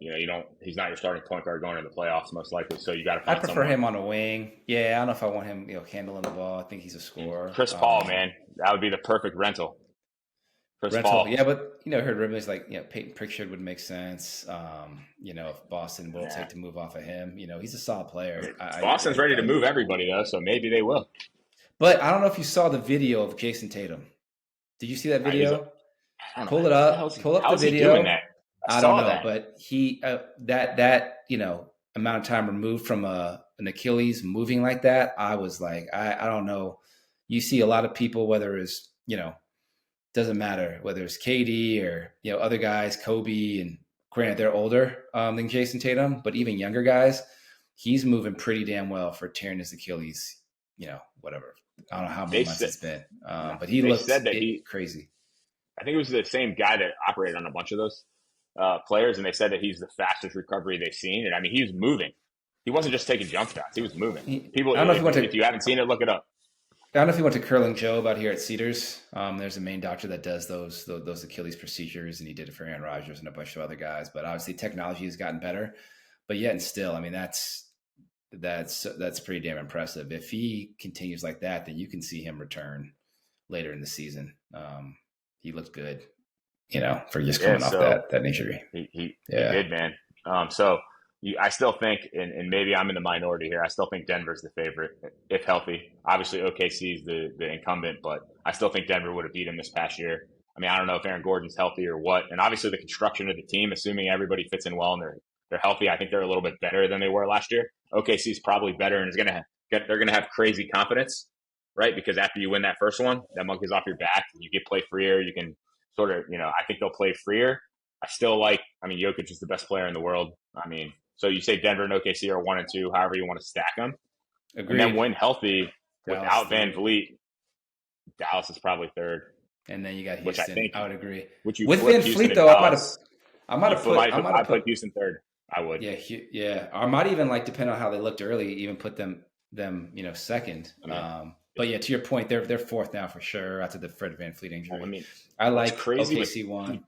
he's not your starting point guard going into the playoffs most likely. So you got to find. I prefer him on a wing. Yeah, I don't know if I want him, handling the ball. I think he's a scorer. Chris Paul, man, that would be the perfect rental. Chris Paul. Yeah, but heard rumors like Peyton Pritchard would make sense. If Boston will take to move off of him, he's a solid player. Boston's ready to move everybody though, so maybe they will. But I don't know if you saw the video of Jason Tatum. Did you see that video? Pull it up. Pull up the video. I don't know, but he that amount of time removed from an Achilles moving like that, I was like, I don't know. You see a lot of people, whether it's doesn't matter whether it's KD or other guys, Kobe, and granted they're older than Jason Tatum, but even younger guys, he's moving pretty damn well for tearing his Achilles. Whatever. I don't know how many months it's been, but he looked crazy. I think it was the same guy that operated on a bunch of those players, and they said that he's the fastest recovery they've seen. And he was moving. He wasn't just taking jump shots; he was moving. People, I don't know if you haven't seen it, look it up. I don't know if you went to Curling Joe out here at Cedars. There's a main doctor that does those Achilles procedures, and he did it for Aaron Rodgers and a bunch of other guys. But obviously, technology has gotten better. But yet, and still, that's pretty damn impressive. If he continues like that, then you can see him return later in the season. He looked good, for just coming off that injury. He did, man. I still think, and maybe I'm in the minority here, I still think Denver's the favorite, if healthy. Obviously, OKC is the incumbent, but I still think Denver would have beat him this past year. I don't know if Aaron Gordon's healthy or what. And obviously the construction of the team, assuming everybody fits in well and they're healthy, I think they're a little bit better than they were last year. OKC is probably better and they're going to have crazy confidence, right? Because after you win that first one, that monkey's off your back. You get play freer. You can sort of, I think they'll play freer. I still Jokic is the best player in the world. So you say Denver and OKC are 1 and 2, however you want to stack them. Agreed. And then when healthy, without VanVleet, Dallas is probably third. And then you got Houston. I would agree. With VanVleet though, I might have put Houston third. I would. Yeah. I might even depending on how they looked early, even put them second. But yeah, to your point, they're fourth now for sure after the Fred VanVleet injury. I like crazy OKC one.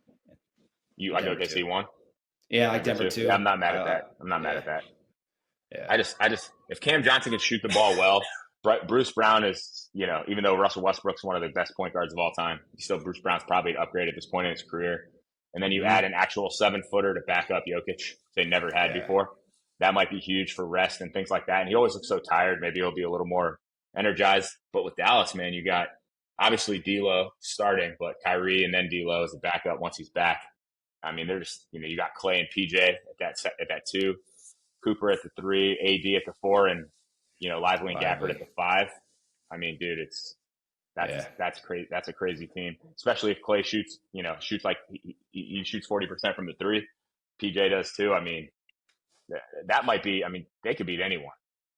I go OKC one. Yeah, I like Denver too. Yeah, I'm not mad at that. I'm not mad at that. Yeah. I just if Cam Johnson can shoot the ball well, Bruce Brown is, even though Russell Westbrook's one of the best point guards of all time, Bruce Brown's probably an upgrade at this point in his career. And then you add an actual 7-footer to back up Jokic they never had before. that might be huge for rest and things like that. And he always looks so tired. Maybe he'll be a little more energized. But with Dallas, man, you got obviously D'Lo starting, but Kyrie and then D'Lo as a backup once he's back. I mean, there's, you got Clay and PJ at that 2, Cooper at the 3, AD at the 4, and, Lively and Gafford at the 5. I mean, dude, that's crazy. That's a crazy team, especially if Clay shoots like he shoots 40% from the 3. PJ does too. I mean, that might be. I mean, they could beat anyone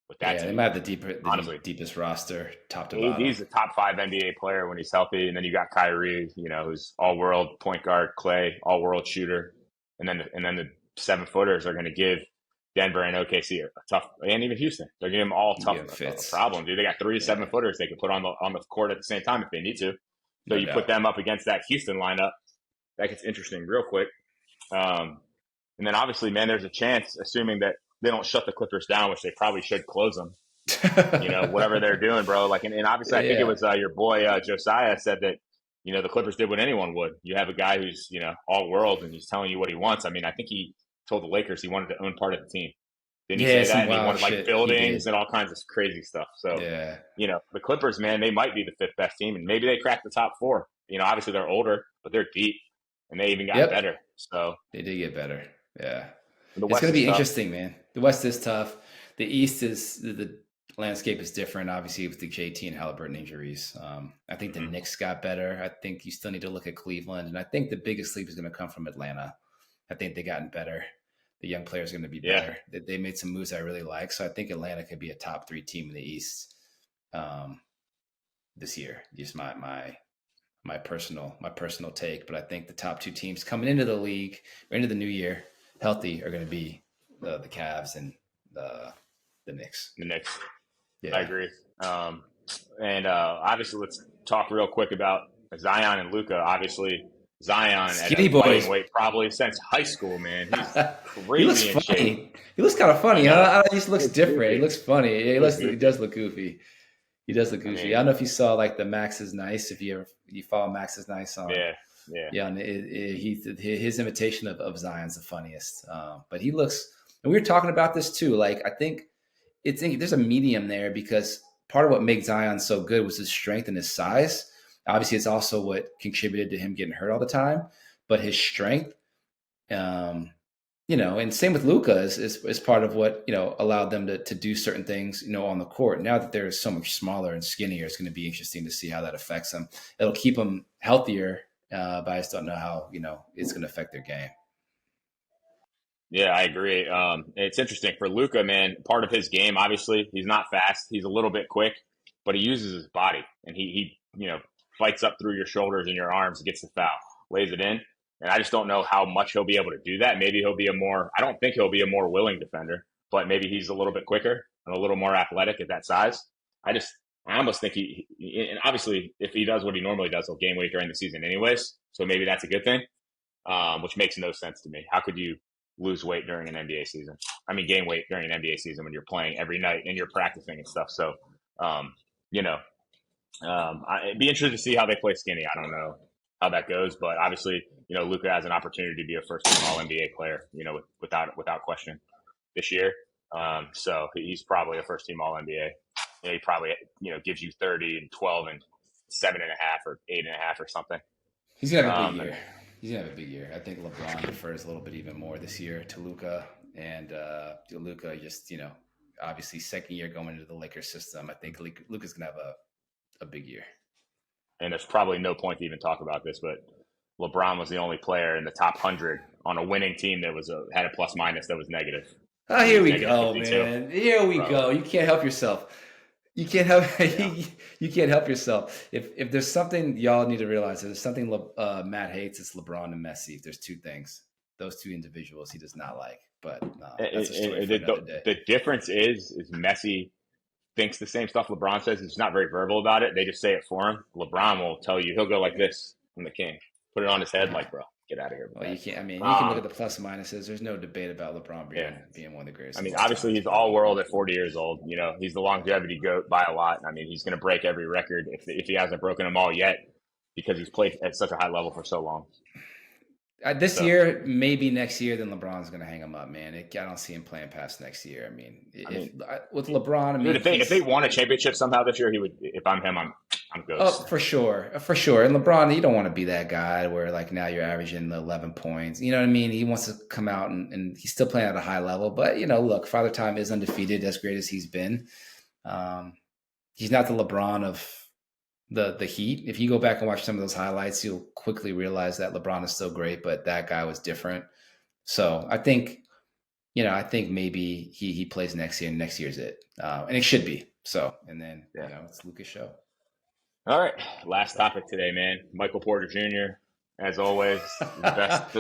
with that. Yeah, team. They might have the deepest roster, top to bottom. He's a top 5 NBA player when he's healthy, and then you got Kyrie, who's all-world point guard. Clay, all-world shooter, and then the 7-footers are going to give Denver and OKC a tough, and even Houston. They're giving them all tough problem, dude. They got 3 7-footers they can put on the court at the same time if they need to. So you put them up against that Houston lineup, that gets interesting real quick. And then obviously, man, there's a chance, assuming that they don't shut the Clippers down, which they probably should close them. Whatever they're doing, bro. Like, and obviously, I think it was your boy Josiah said that the Clippers did what anyone would. You have a guy who's all world and he's telling you what he wants. I mean, I think he told the Lakers he wanted to own part of the team. Didn't he say that? And he wanted like buildings and all kinds of crazy stuff. So the Clippers, man, they might be the 5th best team, and maybe they crack the top 4. Obviously they're older, but they're deep, and they even got better. So they did get better. Yeah. It's going to be interesting, man. The West is tough. The East the landscape is different, obviously, with the JT and Halliburton injuries. I think the Knicks got better. I think you still need to look at Cleveland. And I think the biggest leap is going to come from Atlanta. I think they've gotten better. The young players are going to be better. They made some moves I really like. So I think Atlanta could be a top 3 team in the East this year. Just my personal take. But I think the top 2 teams coming into the league or into the new year healthy are going to be the Cavs and the Knicks. The Knicks. Yeah. I agree. And obviously, let's talk real quick about Zion and Luca. Obviously, Zion skinny at boys. Weight probably since high school, man. He's crazy. He looks funny. Shape. He looks kind of funny, huh? He just looks different. He looks funny. He does look goofy. He does look goofy. I don't know if you saw like the Max is Nice. If you follow Max is Nice on and his imitation of Zion's the funniest. But he looks, and we were talking about this too. Like I think there's a medium there because part of what makes Zion so good was his strength and his size. Obviously, it's also what contributed to him getting hurt all the time. But his strength, and same with Luka is part of what allowed them to do certain things on the court. Now that they're so much smaller and skinnier, it's going to be interesting to see how that affects them. It'll keep them healthier, but I just don't know how it's going to affect their game. Yeah, I agree. It's interesting for Luka, man. Part of his game, obviously, he's not fast. He's a little bit quick, but he uses his body, and he fights up through your shoulders and your arms, gets the foul, lays it in. And I just don't know how much he'll be able to do that. Maybe I don't think he'll be a more willing defender, but maybe he's a little bit quicker and a little more athletic at that size. I almost think and obviously if he does what he normally does, he'll gain weight during the season anyways. So maybe that's a good thing, which makes no sense to me. How could you lose weight during an NBA season? I mean, gain weight during an NBA season when you're playing every night and you're practicing and stuff. So, it'd be interesting to see how they play skinny. I don't know how that goes, but obviously, Luka has an opportunity to be a first-team All-NBA player, without question this year. So he's probably a first-team All-NBA. He probably, gives you 30 and 12 and 7.5 or 8.5 or something. He's gonna have a big year. He's gonna have a big year. I think LeBron prefers a little bit even more this year to Luka, and Luka just, obviously second year going into the Lakers system. I think Luka's gonna have a big year. And there's probably no point to even talk about this, but LeBron was the only player in the top 100 on a winning team that had a plus minus that was negative. Oh, here we go, man. Here we go. You can't help yourself. You can't help yourself. If there's something y'all need to realize, there's something Matt hates, it's LeBron and Messi. If there's 2 things, those 2 individuals he does not like. But that's a story for another day. The difference is Messi thinks the same stuff LeBron says. He's not very verbal about it. They just say it for him. LeBron will tell you, he'll go like this from the king. Put it on his head like, bro, get out of here. Well, you can't. I mean, you can look at the plus and minuses. There's no debate about LeBron being one of the greatest. I mean, obviously he's all world at 40 years old. He's the longevity GOAT by a lot. I mean, he's going to break every record if he hasn't broken them all yet because he's played at such a high level for so long. This So, year, maybe next year, then LeBron's going to hang him up, man. I don't see him playing past next year. I mean, with LeBron, I dude, mean, if they won a championship somehow this year, he would. If I'm him, I'm oh, ghost. for sure, for sure. And LeBron, you don't want to be that guy where like now you're averaging 11 points. You know what I mean? He wants to come out and he's still playing at a high level. But look, Father Time is undefeated, as great as he's been. He's not the LeBron of the Heat. If you go back and watch some of those highlights, you'll quickly realize that LeBron is still great, but that guy was different. So I think maybe he plays next year, and next year's it, and it should be. So, and then it's Luca's show. All right, last topic today, man. Michael Porter Jr. As always, the best.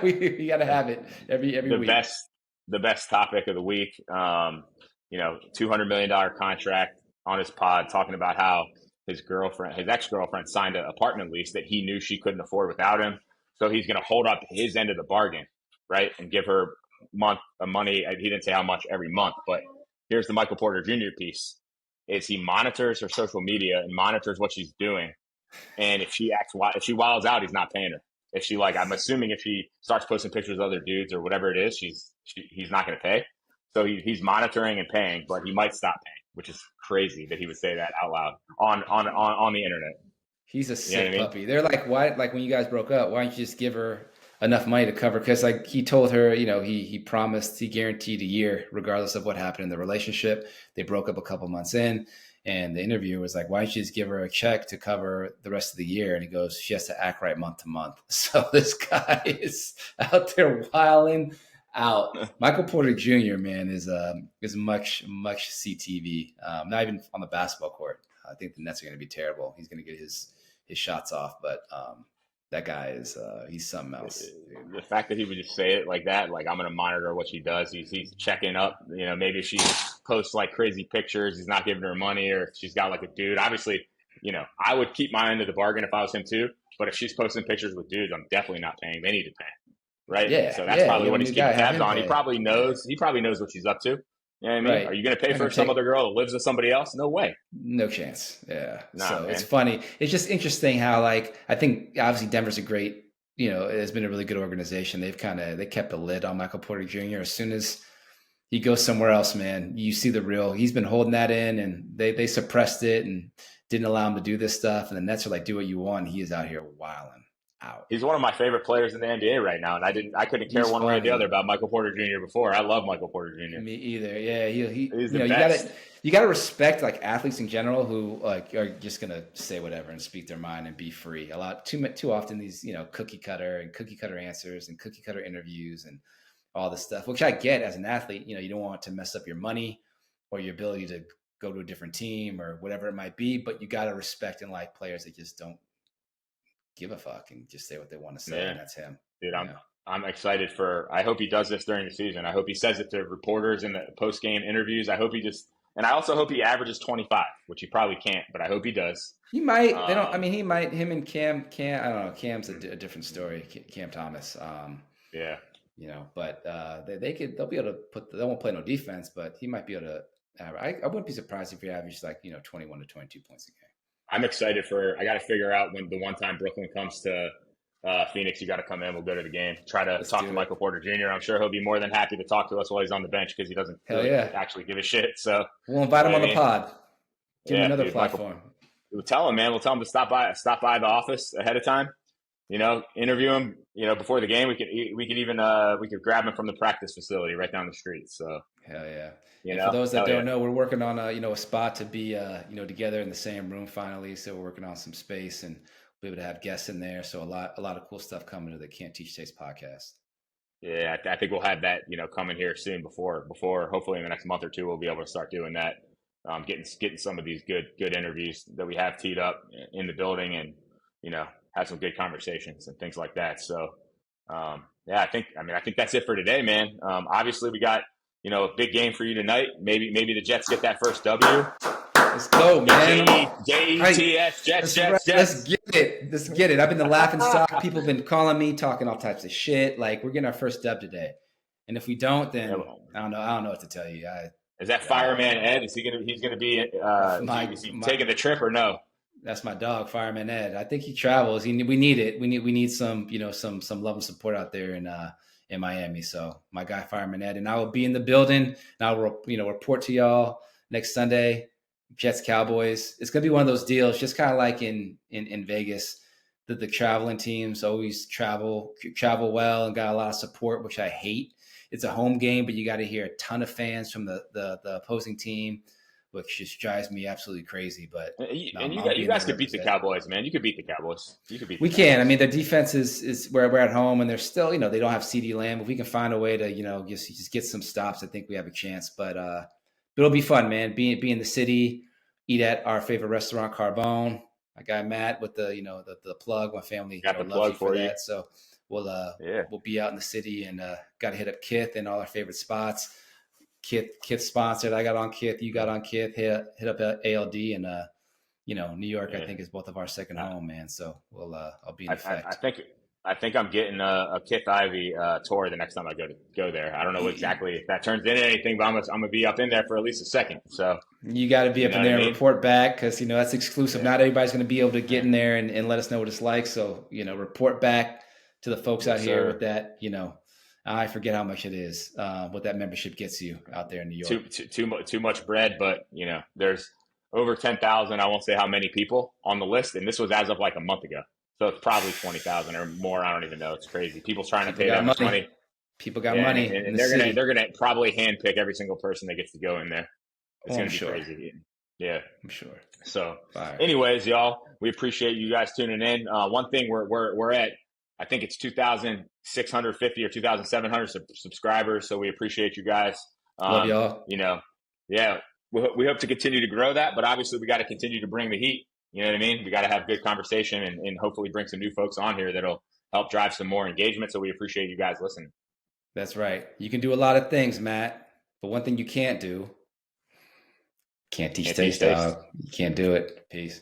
we got to have it every week. The best topic of the week. $200 million contract on his pod, talking about how his ex-girlfriend signed an apartment lease that he knew she couldn't afford without him. So he's going to hold up his end of the bargain, right? And give her money. He didn't say how much every month, but here's the Michael Porter Jr. piece. Is he monitors her social media and monitors what she's doing. And if she wilds out, he's not paying her. If she I'm assuming if she starts posting pictures of other dudes or whatever it is, he's not going to pay. So he's monitoring and paying, but he might stop paying, which is crazy that he would say that out loud on the internet. He's a sick puppy. They're like, why? Like when you guys broke up, why don't you just give her enough money to cover? Because he told her, he promised, he guaranteed a year, regardless of what happened in the relationship. They broke up a couple months in, and the interviewer was like, why don't you just give her a check to cover the rest of the year? And he goes, she has to act right month to month. So this guy is out there wilding out. Michael Porter Jr., man, is much CTV. Not even on the basketball court. I think the Nets are going to be terrible. He's going to get his shots off, but that guy is he's something else. The fact that he would just say it like that, like I'm going to monitor what she does. He's checking up. Maybe if she posts like crazy pictures, he's not giving her money, or if she's got like a dude. Obviously, I would keep my end of the bargain if I was him too. But if she's posting pictures with dudes, I'm definitely not paying. They need to pay. Right? Yeah. So that's probably what he's keeping tabs on. He probably knows what she's up to. You know what I mean? Right. Are you going to pay for some other girl that lives with somebody else? No way. No chance. Yeah. Nah, so man. It's funny. It's just interesting how I think obviously Denver's a great, it has been a really good organization. They kept a lid on Michael Porter Jr. As soon as he goes somewhere else, man, you see he's been holding that in, and they suppressed it and didn't allow him to do this stuff. And the Nets are like, do what you want. He is out here wilding out. He's one of my favorite players in the NBA right now, and I couldn't care one way or the other about Michael Porter Jr. before. I love Michael Porter Jr. Me either. Yeah, he's the best. You gotta respect like athletes in general who are just gonna say whatever and speak their mind and be free. Too often these cookie cutter answers and cookie cutter interviews and all this stuff, which I get as an athlete. You don't want to mess up your money or your ability to go to a different team or whatever it might be, but you gotta respect and like players that just don't give a fuck and just say what they want to say. Yeah. And that's him. Dude, I'm excited I hope he does this during the season. I hope he says it to reporters in the post-game interviews. I hope and I also hope he averages 25, which he probably can't, but I hope he does. He might. He might. Him and Cam, I don't know. Cam's a different story. Cam Thomas. Yeah. But they'll be able to they won't play no defense, but he might be able to average. I wouldn't be surprised if he averaged 21 to 22 points a game. I'm excited I got to figure out when the one time Brooklyn comes to Phoenix, you got to come in. We'll go to the game. Try to talk to Michael Porter Jr. I'm sure he'll be more than happy to talk to us while he's on the bench because he doesn't actually give a shit. So we'll invite him on the pod. Give him another platform. We'll tell him, man. We'll tell him to stop by the office ahead of time. Interview him. Before the game, we could grab him from the practice facility right down the street. So hell yeah. For those that don't know, we're working on a spot to be together in the same room finally. So we're working on some space and we'll be able to have guests in there. So a lot of cool stuff coming to the Can't Teach Taste podcast. Yeah, I think we'll have that coming here soon. Before hopefully in the next month or two we'll be able to start doing that. Getting some of these good interviews that we have teed up in the building and have some good conversations and things like that. So I think that's it for today, man. Obviously we got a big game for you tonight. Maybe the Jets get that first W. Let's go, man. J-E-T-S, Jets. Let's get it. I've been the laughing stock. People have been calling me, talking all types of shit. Like, we're getting our first dub today. And if we don't, then I don't know what to tell you. Is that Fireman Ed? Is he's gonna be taking the trip or no? That's my dog, Fireman Ed. I think he travels. We need it. We need some, some love and support out there in Miami. So my guy, Fireman Ed, and I will be in the building. And I will, report to y'all next Sunday. Jets Cowboys. It's gonna be one of those deals, just kind of like in Vegas. The traveling teams always travel well and got a lot of support, which I hate. It's a home game, but you got to hear a ton of fans from the opposing team, which just drives me absolutely crazy. But you guys could beat the Cowboys, man. You could beat the Cowboys. We can. I mean, their defense is where we're at home, and they're still, they don't have CeeDee Lamb. If we can find a way to, just get some stops, I think we have a chance. But it'll be fun, man. Be in the city, eat at our favorite restaurant, Carbone. My guy Matt with the the plug. My family got the plug for you. That. So we'll be out in the city and got to hit up Kith and all our favorite spots. Kith sponsored. I got on Kith. You got on Kith. Hit up ALD and New York. I think is both of our second home, man. So I'll be in effect. I think I'm getting a Kith Ivy tour the next time I go there. I don't know exactly if that turns into anything, but I'm gonna be up in there for at least a second. So you got to be up in there and report back because that's exclusive. Yeah. Not everybody's going to be able to get in there and let us know what it's like. So report back to the folks out here with that. I forget how much it is. What that membership gets you out there in New York. Too much bread, but there's over 10,000. I won't say how many people on the list, and this was as of like a month ago. So it's probably 20,000 or more. I don't even know. It's crazy. People's trying to pay that much money. People got money, and they're gonna probably handpick every single person that gets to go in there. It's gonna be crazy. Yeah, I'm sure. So, anyways, y'all, we appreciate you guys tuning in. One thing we're at, I think it's 2,650 or 2,700 subscribers. So we appreciate you guys. Love y'all. We hope to continue to grow that, but obviously we got to continue to bring the heat. You know what I mean? We got to have good conversation and hopefully bring some new folks on here that'll help drive some more engagement. So we appreciate you guys listening. That's right. You can do a lot of things, Matt, but one thing you can't do, can't teach taste, dog. You can't do it. Peace.